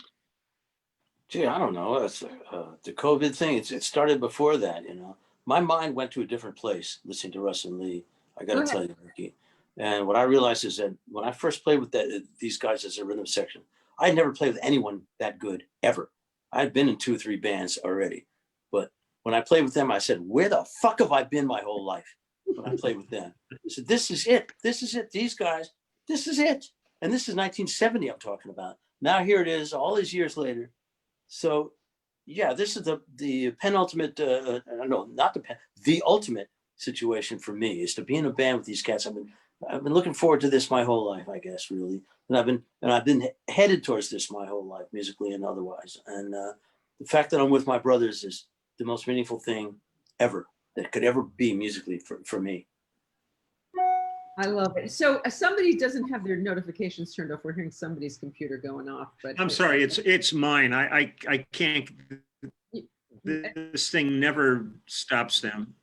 S6: Gee, I don't know. It's the COVID thing. It started before that, you know. My mind went to a different place listening to Russ and Lee. I got to tell you, Vicki. And what I realized is that when I first played with these guys as a rhythm section, I had never played with anyone that good ever. I had been in 2 or 3 bands already, but when I played with them, I said, "Where the fuck have I been my whole life?" When I played with them, I said, "This is it. This is it. These guys, this is it." And this is 1970 I'm talking about. Now here it is, all these years later. So, yeah, this is the penultimate. No, not the ultimate situation for me is to be in a band with these cats. I've been looking forward to this my whole life, I guess, really. And I've been headed towards this my whole life, musically and otherwise. And the fact that I'm with my brothers is the most meaningful thing ever that could ever be musically for me.
S3: I love it. So somebody doesn't have their notifications turned off. We're hearing somebody's computer going off. But
S1: I'm sorry, it's mine. I can't. This thing never stops them.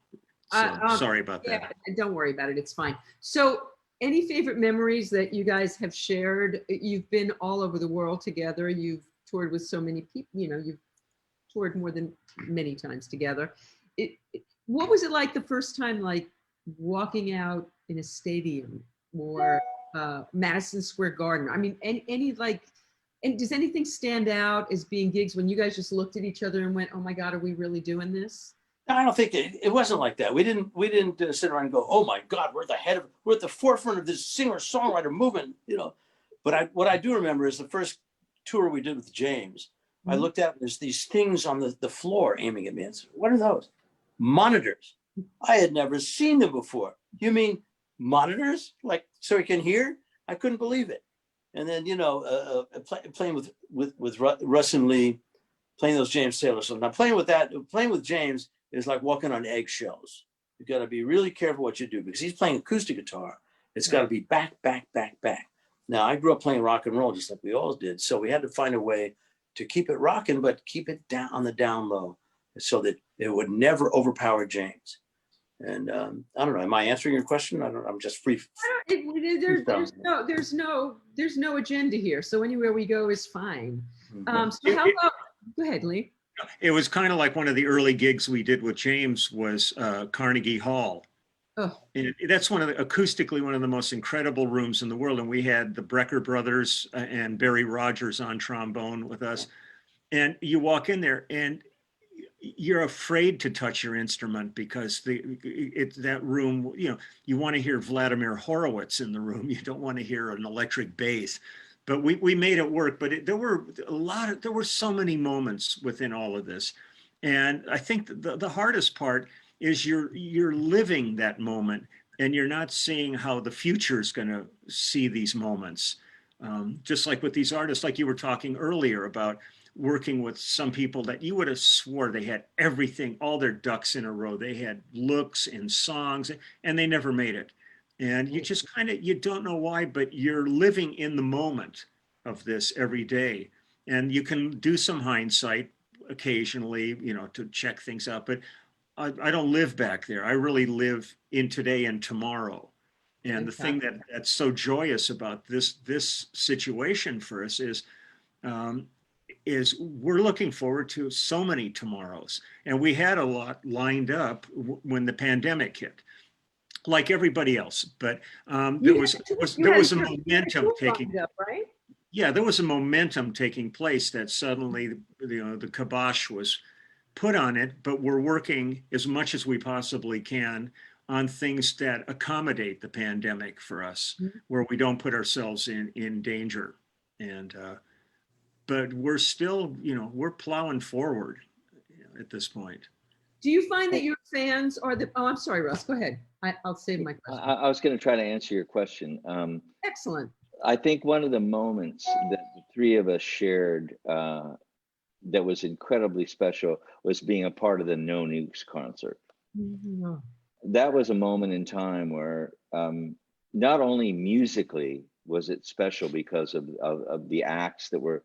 S1: So sorry about that.
S3: Yeah, don't worry about it. It's fine. So any favorite memories that you guys have shared? You've been all over the world together. You've toured with so many people, you know, you've toured more than many times together. What was it like the first time, like walking out in a stadium or Madison Square Garden? I mean, any like, and does anything stand out as being gigs when you guys just looked at each other and went, "Oh my God, are we really doing this?"
S6: I don't think it wasn't like that. We didn't sit around and go, "Oh my God, we're at the forefront of this singer-songwriter movement," you know. But what I do remember is the first tour we did with James. I looked at, there's these things on the floor aiming at me. And said, "What are those?" Monitors. I had never seen them before. You mean monitors? Like so we can hear? I couldn't believe it. And then, you know, playing with Russ and Lee, playing those James Taylor songs. Now playing with James is like walking on eggshells. You got to be really careful what you do because he's playing acoustic guitar. It's got to be back, back, back, back. Now I grew up playing rock and roll just like we all did. So we had to find a way to keep it rocking, but keep it down on the down low so that it would never overpower James. And I don't know, am I answering your question? I'm just free.
S3: There's no agenda here. So anywhere we go is fine. So how about, go ahead, Lee.
S1: It was kind of like one of the early gigs we did with James was Carnegie Hall.
S3: Oh.
S1: And that's acoustically one of the most incredible rooms in the world. And we had the Brecker brothers and Barry Rogers on trombone with us. And you walk in there and you're afraid to touch your instrument because that room, you want to hear Vladimir Horowitz in the room. You don't want to hear an electric bass. But we made it work. But there were so many moments within all of this. And I think the hardest part is you're living that moment and you're not seeing how the future is going to see these moments. Just like with these artists, like you were talking earlier about working with some people that you would have swore they had everything, all their ducks in a row. They had looks and songs, and they never made it. And you just you don't know why, but you're living in the moment of this every day. And you can do some hindsight occasionally, to check things out. But I don't live back there. I really live in today and tomorrow. And the thing that's so joyous about this situation for us is we're looking forward to so many tomorrows. And we had a lot lined up when the pandemic hit, like everybody else. But there was a momentum taking
S3: up, right?
S1: Yeah, there was a momentum taking place that suddenly, the kibosh was put on it, but we're working as much as we possibly can on things that accommodate the pandemic for us, where we don't put ourselves in danger. And but we're still, we're plowing forward at this point.
S3: Do you find that your fans are oh, I'm sorry, Russ, go ahead. I'll save my question.
S4: I was going to try to answer your question.
S3: Excellent.
S4: I think one of the moments that the three of us shared that was incredibly special was being a part of the No Nukes concert.
S3: Mm-hmm.
S4: That was a moment in time where not only musically was it special because of the acts that were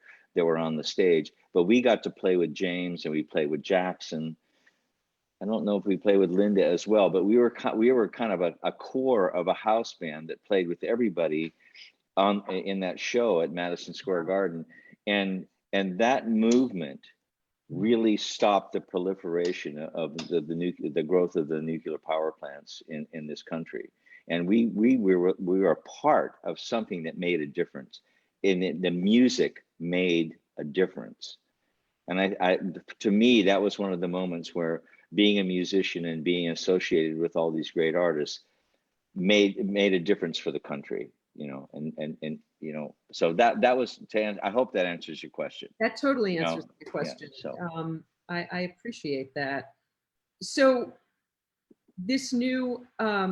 S4: on the stage, but we got to play with James and we played with Jackson. I don't know if we played with Linda as well, but we were kind of a core of a house band that played with everybody in that show at Madison Square Garden, and that movement really stopped the proliferation of the growth of the nuclear power plants in this country. And we were a part of something that made a difference. The music made a difference. And to me, that was one of the moments where being a musician and being associated with all these great artists made a difference for the country, so that was I hope that answers your question.
S3: That totally answers the question.
S4: Yeah, so.
S3: I appreciate that. So this new, I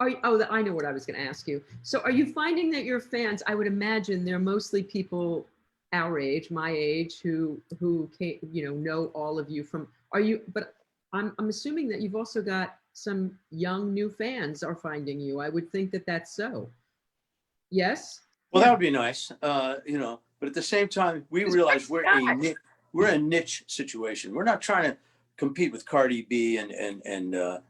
S3: know what I was going to ask you. So are you finding that your fans, I would imagine they're mostly people our age, my age, who came, know all of you from, but I'm assuming that you've also got some young new fans are finding you. I would think that that's so. Yes?
S6: Well, that would be nice, but at the same time, we realize we're a niche situation. We're not trying to compete with Cardi B and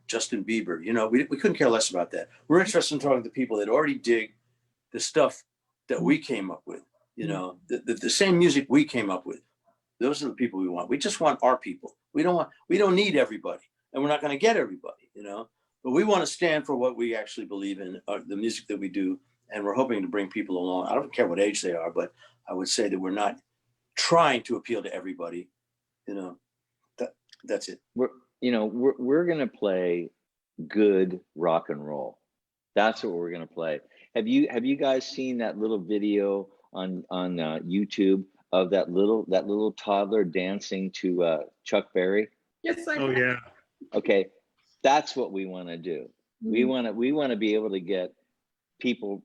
S6: Justin Bieber. We couldn't care less about that. We're interested in talking to people that already dig the stuff that we came up with, the same music we came up with. Those are the people we want. We just want our people. We don't need everybody, and we're not going to get everybody, but we want to stand for what we actually believe in, the music that we do. And we're hoping to bring people along. I don't care what age they are, but I would say that we're not trying to appeal to everybody. That's it.
S4: We're going to play good rock and roll. That's what we're going to play. Have you guys seen that little video on YouTube of that little toddler dancing to Chuck Berry?
S3: Yes, I
S1: Oh yeah.
S4: Okay, that's what we want to do. Mm-hmm. We want to be able to get people,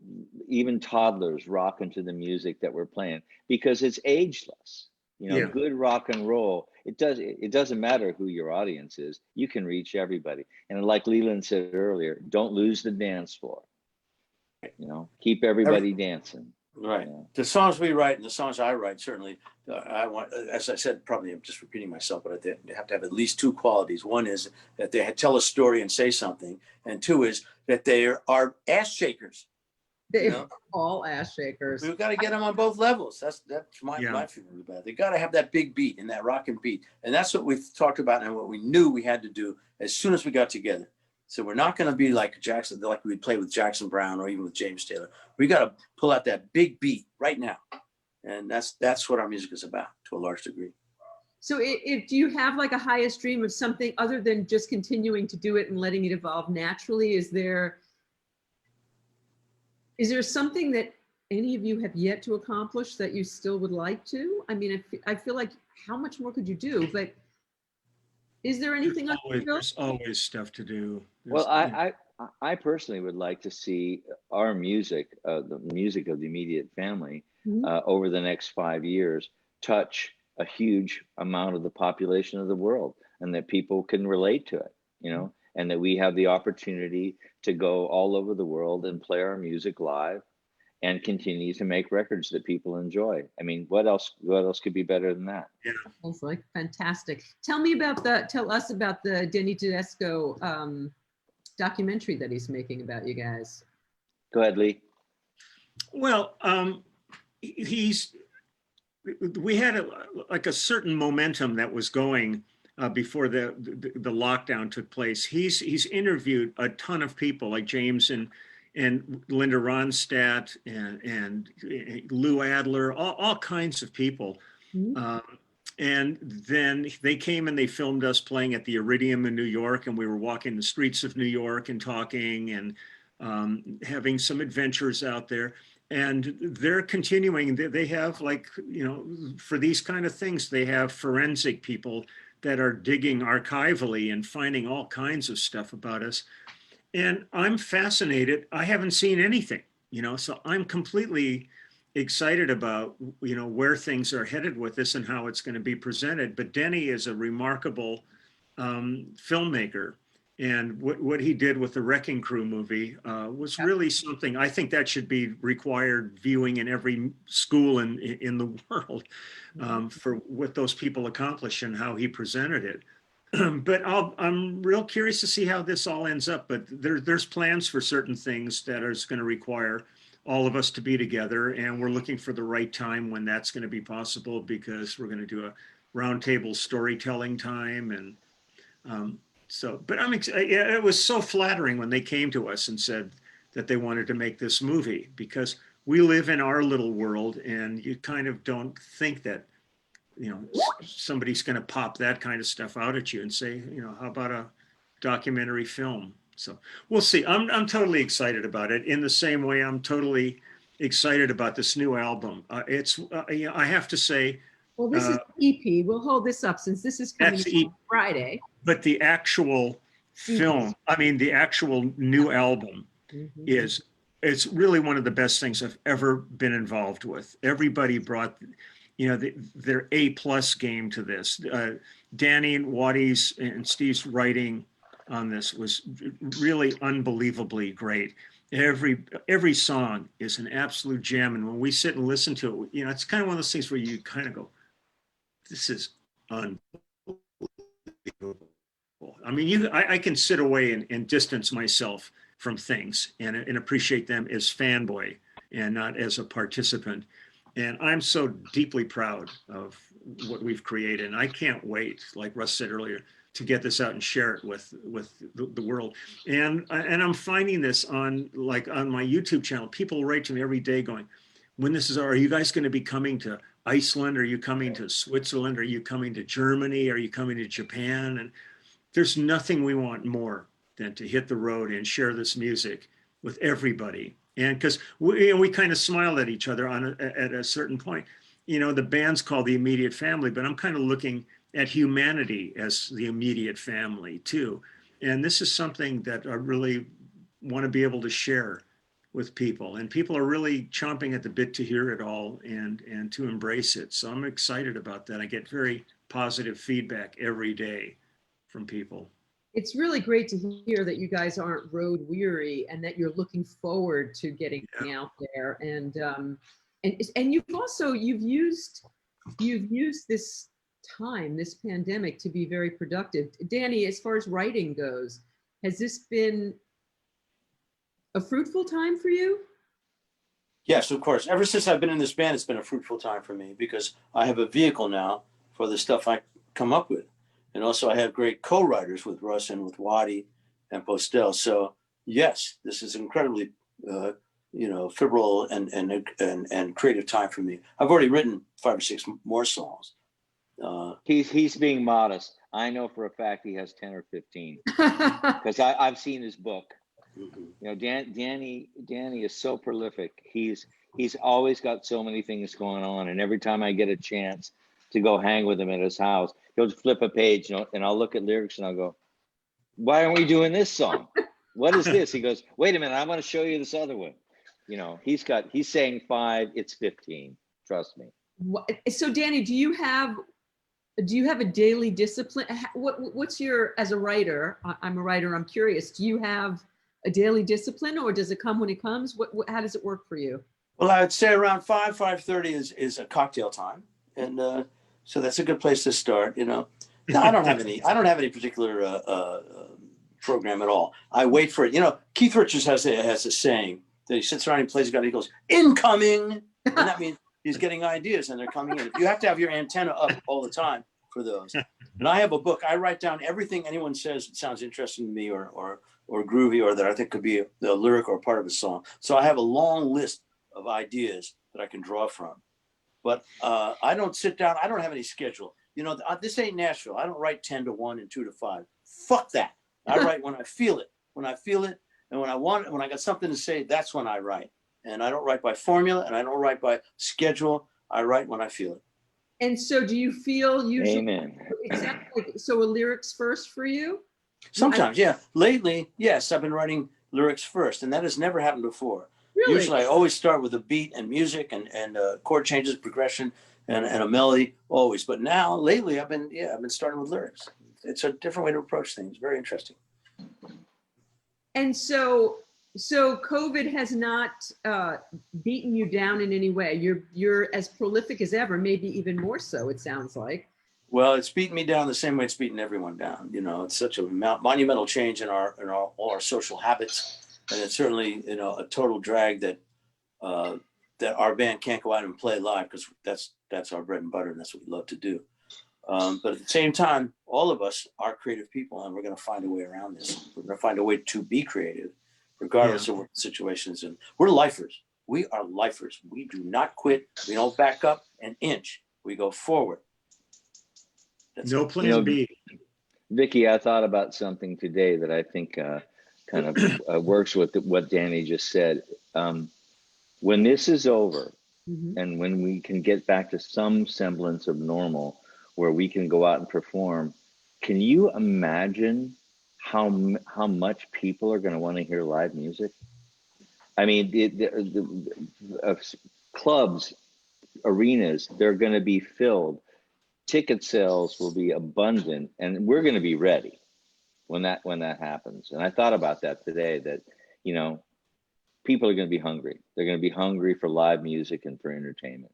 S4: even toddlers, rocking to the music that we're playing, because it's ageless. Good rock and roll. It doesn't matter who your audience is. You can reach everybody. And like Leland said earlier, don't lose the dance floor. Keep everybody dancing.
S6: Right. The songs we write and the songs I write, certainly, I want, as I said, probably I'm just repeating myself, but they have to have at least two qualities. One is that they tell a story and say something, and two is that they are ass shakers.
S3: They're all ass shakers.
S6: We've got to get them on both levels. That's my feeling about it. They got to have that big beat and that rocking beat, and that's what we've talked about and what we knew we had to do as soon as we got together. So we're not going to be like Jackson, like we'd play with Jackson Browne or even with James Taylor. We got to pull out that big beat right now, and that's what our music is about to a large degree.
S3: So if do you have like a highest dream of something other than just continuing to do it and letting it evolve naturally? Is there something that any of you have yet to accomplish that you still would like to? I mean, I feel like how much more could you do? But is there anything on your bill?
S1: There's always stuff to do.
S4: Well,
S1: There's,
S4: I personally would like to see our music, the music of the immediate family,
S3: Mhm.
S4: over the next 5 years, touch a huge amount of the population of the world, and that people can relate to it, you know, and that we have the opportunity to go all over the world and play our music live and continue to make records that people enjoy. I mean, what else could be better than that?
S1: yeah.
S3: It's like fantastic. Tell us about the Denny Tedesco documentary that he's making about you guys.
S4: Go ahead, Lee.
S1: Well, we had like a certain momentum that was going before the lockdown took place. He's interviewed a ton of people like James and Linda Ronstadt and Lou Adler, all kinds of people.
S3: Mhm.
S1: And then they came and they filmed us playing at the Iridium in New York, and we were walking the streets of New York and talking and having some adventures out there. And they're continuing. They have, like, you know, for these kind of things, they have forensic people that are digging archivally and finding all kinds of stuff about us. And I'm fascinated. I haven't seen anything, you know, so I'm completely excited about, you know, where things are headed with this and how it's going to be presented. But Denny is a remarkable filmmaker. And what he did with the Wrecking Crew movie was really something. I think that should be required viewing in every school in the world for what those people accomplished and how he presented it. But I'm real curious to see how this all ends up. But there's plans for certain things that are going to require all of us to be together, and we're looking for the right time when that's going to be possible, because we're going to do a roundtable storytelling time. And but it was so flattering when they came to us and said that they wanted to make this movie, because we live in our little world, and you kind of don't think that, you know, somebody's going to pop that kind of stuff out at you and say, you know, how about a documentary film? So we'll see. I'm totally excited about it, in the same way I'm totally excited about this new album. You know, I have to say,
S3: Well, this is EP. We'll hold this up since this is coming
S1: that's
S3: on Friday.
S1: but the actual film, I mean, the actual new album
S3: Mhm.
S1: it's really one of the best things I've ever been involved with. Everybody brought, you know, their A+ game to this. Danny and Waddy's and Steve's writing on this was really unbelievably great. Every song is an absolute gem, and when we sit and listen to it, you know, it's kind of one of those things where you kind of go, "This is unbelievable." I mean, I can sit away and distance myself from things and appreciate them as fanboy and not as a participant. And I'm so deeply proud of what we've created. And I can't wait, like Russ said earlier, to get this out and share it with the world. And I'm finding this on my YouTube channel. People write to me every day going, are you guys going to be coming to Iceland? Are you coming to Switzerland? Are you coming to Germany? Are you coming to Japan? And there's nothing we want more than to hit the road and share this music with everybody. And because we kind of smiled at each other at a certain point. You know, the band's called The Immediate Family, but I'm kind of looking at humanity as the immediate family too. And this is something that I really want to be able to share with people. And people are really chomping at the bit to hear it all and to embrace it. So I'm excited about that. I get very positive feedback every day from people.
S3: It's really great to hear that you guys aren't road weary and that you're looking forward to getting out there. And you've used this time, this pandemic, to be very productive. Danny, as far as writing goes, has this been a fruitful time for you?
S6: Yes, of course. Ever since I've been in this band, it's been a fruitful time for me because I have a vehicle now for the stuff I come up with. And also I have great co-writers with Russ and with Waddy and Postell. So yes, this is incredibly, febrile and creative time for me. I've already written 5 or 6 more songs.
S4: He's being modest. I know for a fact he has 10 or 15 because I've seen his book. You know, Danny is so prolific. He's always got so many things going on, and every time I get a chance to go hang with him at his house, he'll just flip a page, you know, and I'll look at lyrics and I'll go, "Why aren't we doing this song? What is this?" He goes, "Wait a minute, I want to show you this other one." You know, he's saying 5, it's 15. Trust me.
S3: So Danny, do you have a daily discipline? What's your, as a writer, I'm a writer, I'm curious, do you have a daily discipline, or does it come when it comes? How does it work for you?
S6: Well, I would say around 5:30 is a cocktail time, and so that's a good place to start. You know, no, I don't have any particular program at all. I wait for it. You know, Keith Richards has a saying that he sits around and plays a gun. He goes, "Incoming," and that means he's getting ideas and they're coming in. You have to have your antenna up all the time for those. And I have a book. I write down everything anyone says that sounds interesting to me or groovy, or that I think could be a lyric or part of a song. So I have a long list of ideas that I can draw from. But I don't sit down. I don't have any schedule. You know, this ain't Nashville. I don't write 10 to 1 and 2 to 5. Fuck that. I write when I feel it. When I feel it, and when I got something to say, that's when I write. And I don't write by formula, and I don't write by schedule. I write when I feel it.
S3: And so do you feel usually,
S4: Amen.
S3: exactly, so a lyrics first for you?
S6: Sometimes, yeah. Lately, yes, I've been writing lyrics first, and that has never happened before.
S3: Really?
S6: Usually I always start with a beat and music and chord changes, progression, and a melody, always. But now, lately, I've been starting with lyrics. It's a different way to approach things. Very interesting.
S3: And so COVID has not beaten you down in any way. You're as prolific as ever, maybe even more so, it sounds like.
S6: Well, it's beaten me down the same way it's beaten everyone down. You know, it's such a monumental change in all our social habits, and it's certainly, you know, a total drag that our band can't go out and play live, because that's our bread and butter, and that's what we love to do. But at the same time, all of us are creative people, and we're going to find a way around this. We're going to find a way to be creative, regardless of what the situation is in. We're lifers. We are lifers. We do not quit. We don't back up an inch. We go forward. That's
S1: no plan B.
S4: Vicki, I thought about something today that I think kind of works with what Danny just said. When this is over, and when we can get back to some semblance of normal, where we can go out and perform, can you imagine how much people are going to want to hear live music? I mean, the clubs, arenas, they're going to be filled. Ticket sales will be abundant, and we're going to be ready when that happens. And I thought about that today, that, you know, people are going to be hungry. They're going to be hungry for live music and for entertainment.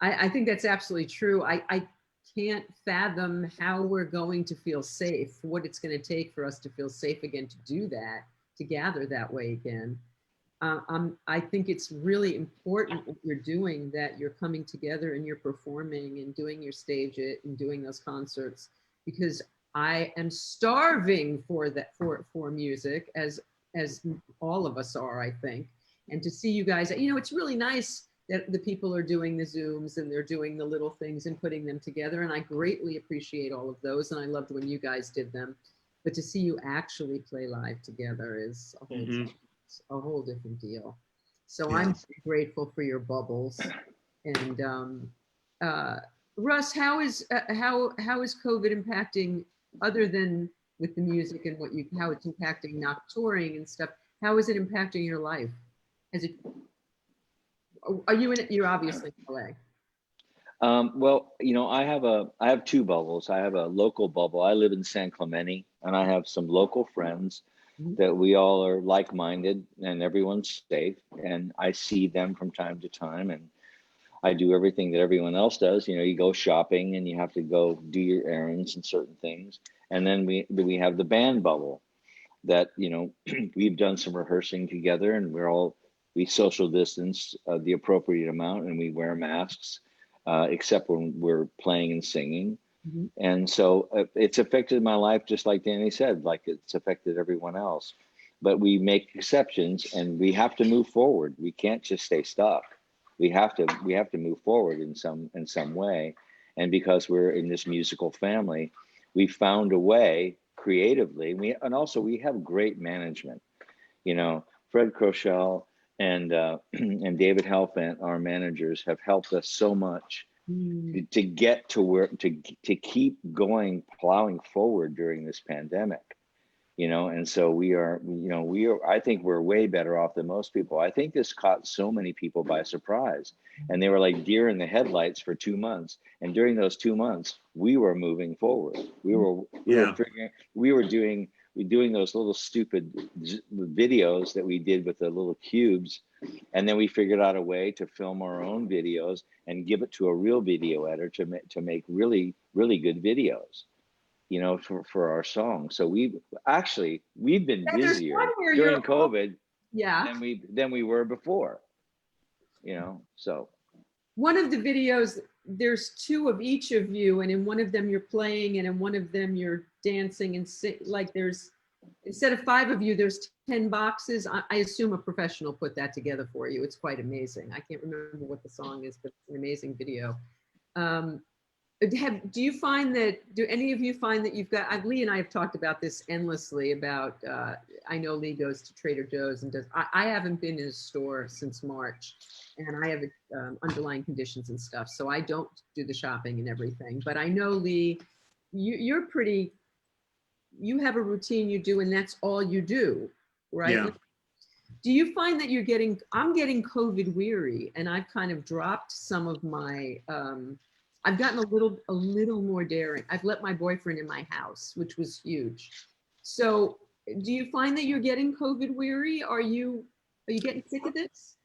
S3: I think that's absolutely true. I can't fathom how we're going to feel safe, what it's going to take for us to feel safe again, to do that, to gather that way again. I think it's really important what you're doing, that you're coming together and you're performing and doing your stage it and doing those concerts, because I am starving for that, for music, as all of us are, I think. And to see you guys, you know, it's really nice that the people are doing the Zooms and they're doing the little things and putting them together. And I greatly appreciate all of those. And I loved when you guys did them. But to see you actually play live together is a whole different deal. So I'm grateful for your bubbles. And Russ, how is COVID impacting, other than with the music and how it's impacting not touring and stuff? How is it impacting your life? Are you in it? You're obviously in LA.
S4: Well, you know, I have two bubbles. I have a local bubble. I live in San Clemente, and I have some local friends that we all are like-minded, and everyone's safe. And I see them from time to time, and I do everything that everyone else does. You know, you go shopping and you have to go do your errands and certain things. And then we have the band bubble that, you know, we've done some rehearsing together, and we social distance the appropriate amount, and we wear masks, except when we're playing and singing. And so it's affected my life, just like Danny said, like it's affected everyone else. But we make exceptions, and we have to move forward. We can't just stay stuck. We have to move forward in some way. And because we're in this musical family, we found a way creatively. And also we have great management. You know, Fred Crochelle and and David Helfand, our managers, have helped us so much to get to where to keep going, plowing forward during this pandemic. You know, and so we are, I think we're way better off than most people. I think this caught so many people by surprise, and they were like deer in the headlights for 2 months. And during those 2 months, we were moving forward. We were doing those little stupid videos that we did with the little cubes. And then we figured out a way to film our own videos and give it to a real video editor to make really, really good videos, you know, for our songs. So we've been busier during COVID than we were before, you know. So
S3: one of the videos, there's two of each of you, and in one of them you're playing, and in one of them you're dancing, and like there's, instead of 5 of you, there's 10 boxes. I assume a professional put that together for you. It's quite amazing. I can't remember what the song is, but it's an amazing video. Do you find that, do any of you find that you've got, Lee and I have talked about this endlessly about, I know Lee goes to Trader Joe's and does, I haven't been in a store since March, and I have underlying conditions and stuff, so I don't do the shopping and everything. But I know, Lee, you're pretty, you have a routine you do, and that's all you do, right?
S1: Yeah.
S3: Do you find that I'm getting COVID weary, and I've kind of dropped some of my, I've gotten a little more daring. I've let my boyfriend in my house, which was huge. So do you find that you're getting COVID weary? Are you getting sick of this?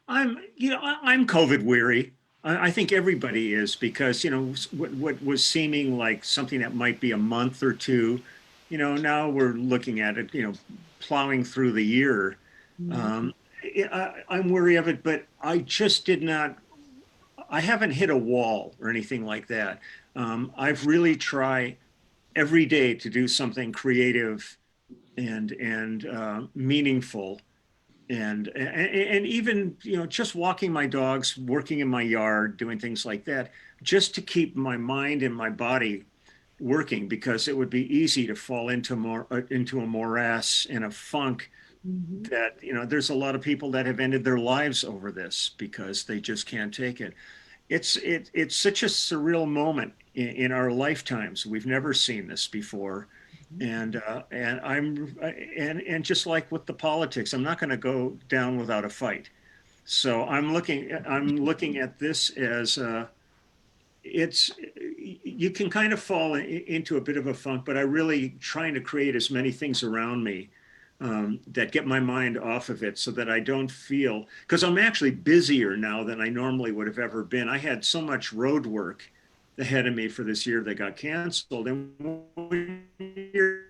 S1: I'm COVID weary. I think everybody is, because, you know, what was seeming like something that might be a month or two, you know, now we're looking at it, you know, plowing through the year. I'm wary of it, but I just I haven't hit a wall or anything like that. I've really tried every day to do something creative and meaningful, and even, you know, just walking my dogs, working in my yard, doing things like that, just to keep my mind and my body working, because it would be easy to fall into a morass and a funk. That, you know, there's a lot of people that have ended their lives over this because they just can't take it. It's such a surreal moment in our lifetimes. We've never seen this before, and just like with the politics, I'm not going to go down without a fight. So I'm looking at this as you can kind of fall into a bit of a funk, but I really trying to create as many things around me that get my mind off of it, so that I don't feel, because I'm actually busier now than I normally would have ever been. I had so much road work ahead of me for this year that got canceled. And when you're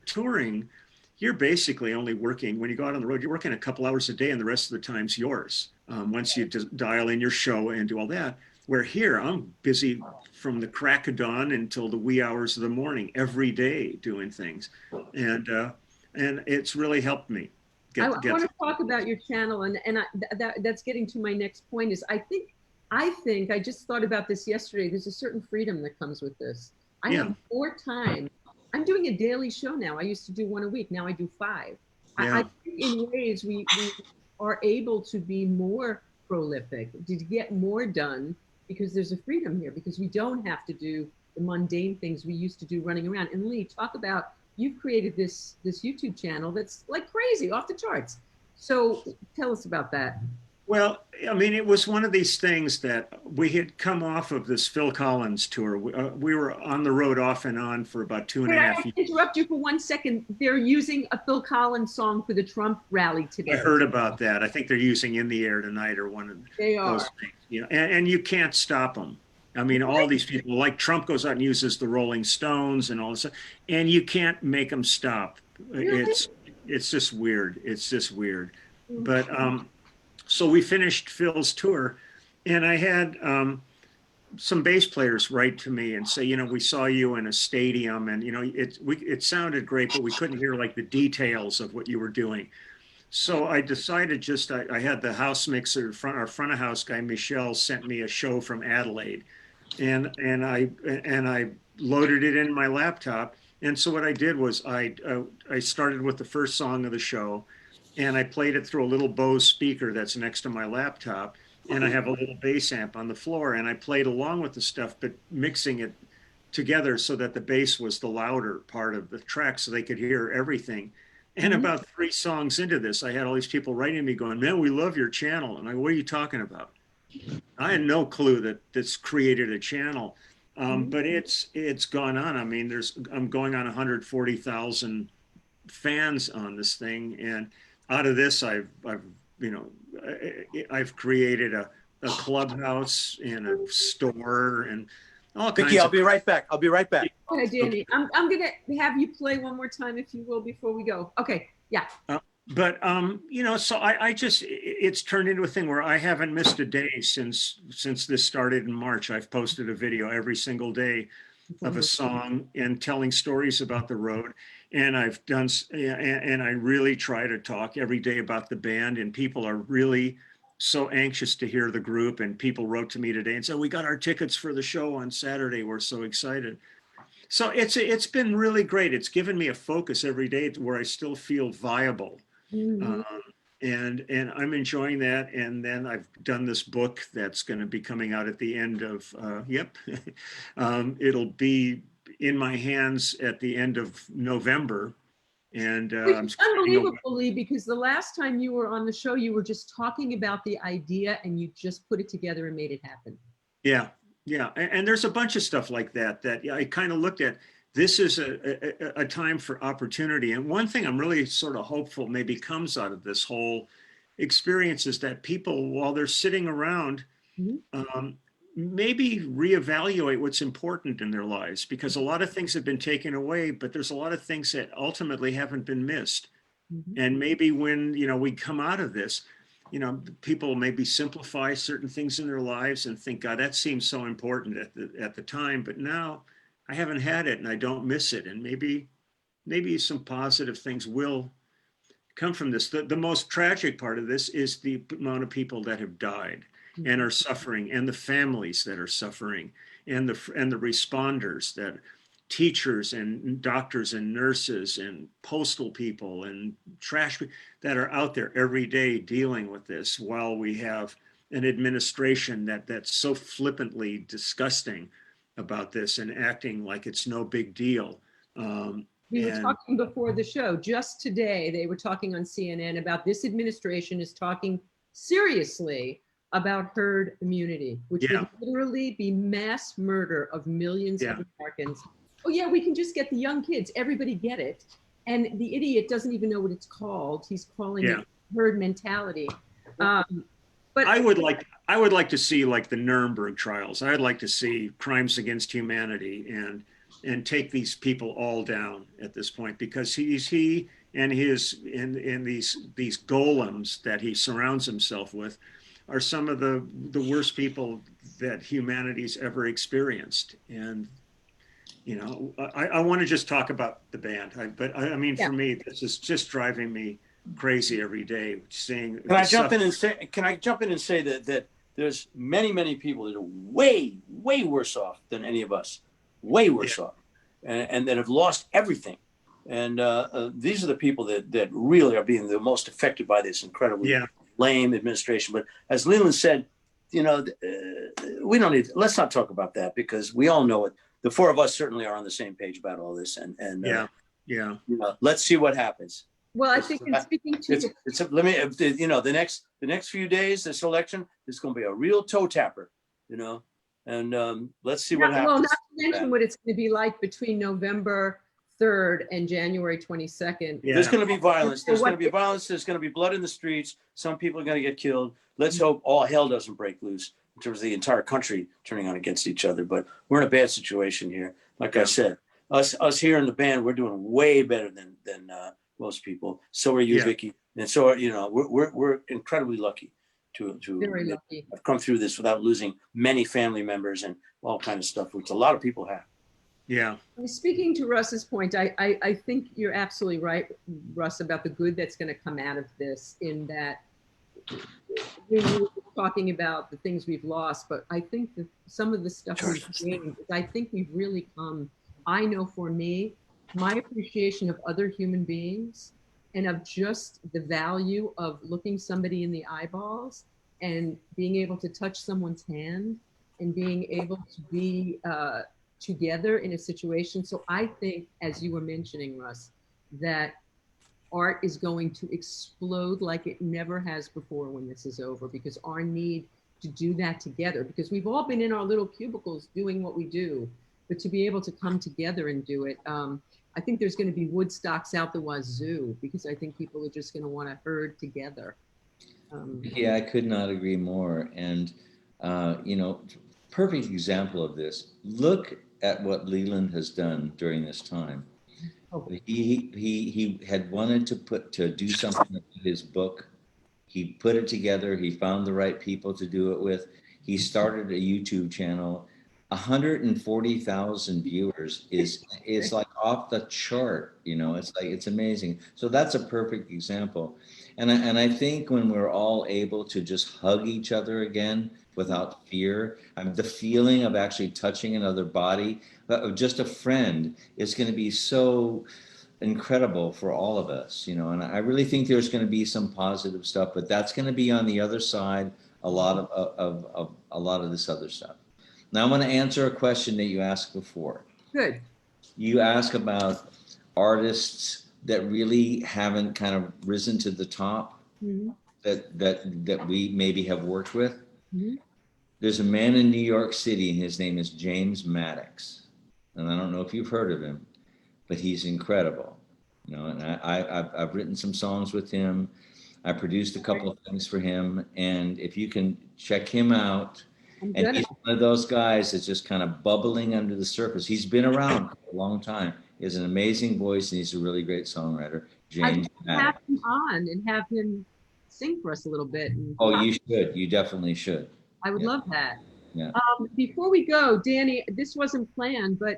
S1: touring, you're basically only working, when you go out on the road, you're working a couple hours a day, and the rest of the time's yours. Once you dial in your show and do all that. Where here, I'm busy from the crack of dawn until the wee hours of the morning, every day doing things. And it's really helped me.
S3: I want to talk about your channel, and that's getting to my next point. Is I think I just thought about this yesterday. There's a certain freedom that comes with this. I have more time. I'm doing a daily show now. I used to do 1 a week. Now I do 5. I think in ways we are able to be more prolific, to get more done, because there's a freedom here, because we don't have to do the mundane things we used to do running around. And Lee, talk about, you've created this YouTube channel that's like crazy, off the charts. So tell us about that.
S1: Well, I mean, it was one of these things that we had come off of this Phil Collins tour. We were on the road off and on for about 2.5 years.
S3: I interrupt you for 1 second. They're using a Phil Collins song for the Trump rally today.
S1: I heard about that. I think they're using In the Air Tonight or one of those things. You know, and you can't stop them. I mean, all these people, like Trump goes out and uses the Rolling Stones and all this, and you can't make them stop. Really? It's just weird. It's just weird. But so we finished Phil's tour, and I had some bass players write to me and say, you know, we saw you in a stadium, and, you know, it sounded great, but we couldn't hear like the details of what you were doing. So I decided I had the house mixer, our front of house guy, Michelle, sent me a show from Adelaide, I loaded it in my laptop. And so what I did was I started with the first song of the show, and I played it through a little Bose speaker that's next to my laptop, and I have a little bass amp on the floor, and I played along with the stuff, but mixing it together so that the bass was the louder part of the track so they could hear everything. And about 3 songs into this, I had all these people writing me going, "Man, we love your channel." And I go, "What are you talking about?" I had no clue that this created a channel. But it's gone on. I mean, I'm going on 140,000 fans on this thing, and out of this, I've created a clubhouse and a store and all kinds
S6: Vicki, I'll
S1: of.
S6: be right back. I'll be right back.
S3: Okay, Danny, I'm gonna have you play one more time, if you will, before we go. Okay, yeah.
S1: But so I just it's turned into a thing where I haven't missed a day since this started in March. I've posted a video every single day of a song and telling stories about the road. And I've done, and I really try to talk every day about the band, and people are really so anxious to hear the group. And people wrote to me today and said, "We got our tickets for the show on Saturday. We're so excited." So it's been really great. It's given me a focus every day where I still feel viable. And I'm enjoying that. And then I've done this book that's going to be coming out at the end of, it'll be in my hands at the end of November. And
S3: Which is unbelievably, because the last time you were on the show, you were just talking about the idea and you just put it together and made it happen.
S1: Yeah. And there's a bunch of stuff like that I kind of looked at. This is a time for opportunity. And one thing I'm really sort of hopeful maybe comes out of this whole experience is that people, while they're sitting around, maybe reevaluate what's important in their lives, because a lot of things have been taken away, but there's a lot of things that ultimately haven't been missed. And maybe when, we come out of this, people maybe simplify certain things in their lives and think, God, that seems so important at the time, but now I haven't had it and I don't miss it. And maybe some positive things will come from this. The most tragic part of this is the amount of people that have died and are suffering, and the families that are suffering, and the responders, that teachers and doctors and nurses and postal people and trash that are out there every day dealing with this, while we have an administration that's so flippantly disgusting about this and acting like it's no big deal.
S3: We were talking before the show, just today, they were talking on CNN about this administration is talking seriously about herd immunity, which would literally be mass murder of millions of Americans. Oh yeah, we can just get the young kids, everybody get it. And the idiot doesn't even know what it's called. He's calling it herd mentality. But
S1: I would like to see like the Nuremberg trials. I'd like to see crimes against humanity and take these people all down at this point, because he and these golems that he surrounds himself with are some of the worst people that humanity's ever experienced. And I want to just talk about the band, but I mean, for me, this is just driving me crazy every day. Seeing.
S6: Can I jump in and say that there's many people that are way worse off than any of us, way worse off, and that have lost everything. And these are the people that really are being the most affected by this incredibly lame administration. But as Leland said, we don't need. Let's not talk about that, because we all know it. The 4 of us certainly are on the same page about all this, and let's see what happens.
S3: Well, I think in speaking to
S6: the next few days, this election is going to be a real toe tapper, and let's see what happens.
S3: Well, not to mention what it's going to be like between November 3rd and January 22nd.
S6: There's going to be violence. There's going to be violence. There's going to be blood in the streets. Some people are going to get killed. Let's hope all hell doesn't break loose in terms of the entire country turning on against each other. But we're in a bad situation here. Like I said, us here in the band, we're doing way better than most people. So are you, Vicki, and so are, we're incredibly lucky to have come through this without losing many family members and all kinds of stuff, which a lot of people have.
S1: Yeah.
S3: Speaking to Russ's point, I think you're absolutely right, Russ, about the good that's going to come out of this, in that when you talking about the things we've lost, but I think that some of the stuff we've gained, I think we've really come, I know for me, my appreciation of other human beings and of just the value of looking somebody in the eyeballs and being able to touch someone's hand and being able to be together in a situation. So I think, as you were mentioning, Russ, that art is going to explode like it never has before when this is over, because our need to do that together, because we've all been in our little cubicles doing what we do, but to be able to come together and do it, I think there's going to be Woodstocks out the wazoo, because I think people are just going to want to herd together.
S7: Yeah, I could not agree more. And, you know, perfect example of this. Look at what Leland has done during this time.
S3: Oh.
S7: He had wanted to do something with his book. He put it together. He found the right people to do it with. He started a YouTube channel. 140,000 viewers is like off the chart. You know, it's like, it's amazing. So that's a perfect example. And I think when we're all able to just hug each other again without fear, the feeling of actually touching another body, of just a friend, is going to be so incredible for all of us, you know. And I really think there's going to be some positive stuff, but that's going to be on the other side, a lot of this other stuff. Now I'm going to answer a question that you asked before.
S3: Good.
S7: You asked about artists that really haven't kind of risen to the top,
S3: Mm-hmm.
S7: that we maybe have worked with.
S3: Mm-hmm.
S7: There's a man in New York City, and his name is James Maddox. And I don't know if you've heard of him, but he's incredible. You know, and I've written some songs with him. I produced a couple of things for him. And if you can check him out, and he's one of those guys that's just kind of bubbling under the surface. He's been around for a long time. He has an amazing voice, and he's a really great songwriter. James Maddox.
S3: Have him on and have him sing for us a little bit.
S7: Oh, you should. You definitely should.
S3: I would love that.
S7: Yeah.
S3: Before we go, Danny, this wasn't planned, but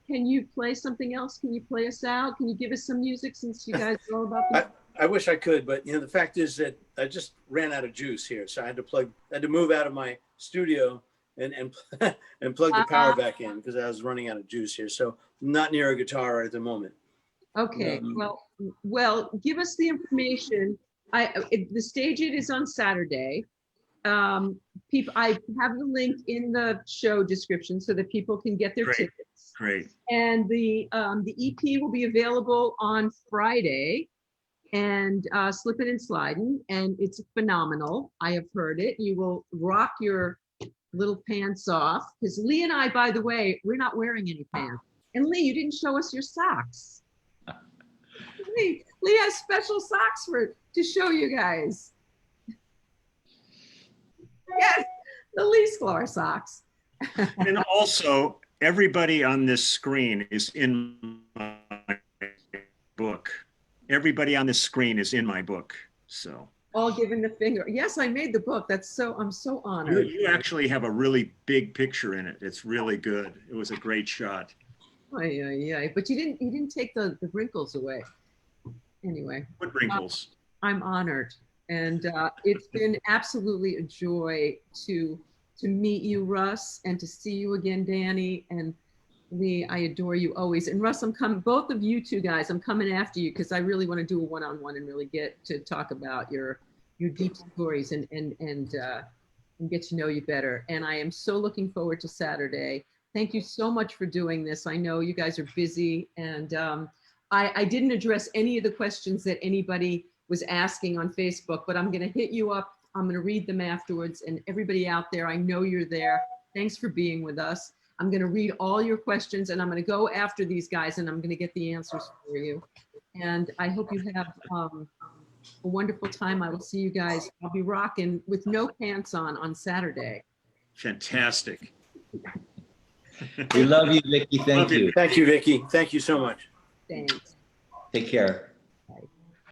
S3: can you play something else? Can you play us out? Can you give us some music, since you guys are all about that?
S6: I wish I could, but you know, the fact is that I just ran out of juice here, so I had to move out of my studio and plug the power back in, because I was running out of juice here. So I'm not near a guitar at the moment.
S3: Okay, well, give us the information. The stage it is on Saturday. People, I have the link in the show description so that people can get their tickets.
S1: Great.
S3: And the EP will be available on Friday, and Slippin' and Slidin', and it's phenomenal. I have heard it. You will rock your little pants off, because Lee and I, by the way, we're not wearing any pants. And Lee, you didn't show us your socks. Lee has special socks to show you guys. Yes, the Lee Sklar socks.
S1: And also, everybody on this screen is in my book. Everybody on this screen is in my book. So
S3: all giving the finger. Yes, I made the book. I'm so honored.
S1: you actually have a really big picture in it. It's really good. It was a great shot.
S3: Oh, yeah. But you didn't take the wrinkles away. Anyway.
S1: What wrinkles?
S3: I'm honored. And it's been absolutely a joy to meet you, Russ, and to see you again, Danny. And Lee, I adore you always. And Russ, I'm coming, both of you two guys, I'm coming after you, because I really want to do a one-on-one and really get to talk about your deep stories and get to know you better. And I am so looking forward to Saturday. Thank you so much for doing this. I know you guys are busy, and I didn't address any of the questions that anybody was asking on Facebook, but I'm going to hit you up. I'm going to read them afterwards. And everybody out there, I know you're there. Thanks for being with us. I'm going to read all your questions, and I'm going to go after these guys, and I'm going to get the answers for you. And I hope you have a wonderful time. I will see you guys. I'll be rocking with no pants on Saturday.
S1: Fantastic.
S7: We love you, Vicki. Thank you.
S6: Thank you, Vicki. Thank you so much.
S3: Thanks.
S7: Take care.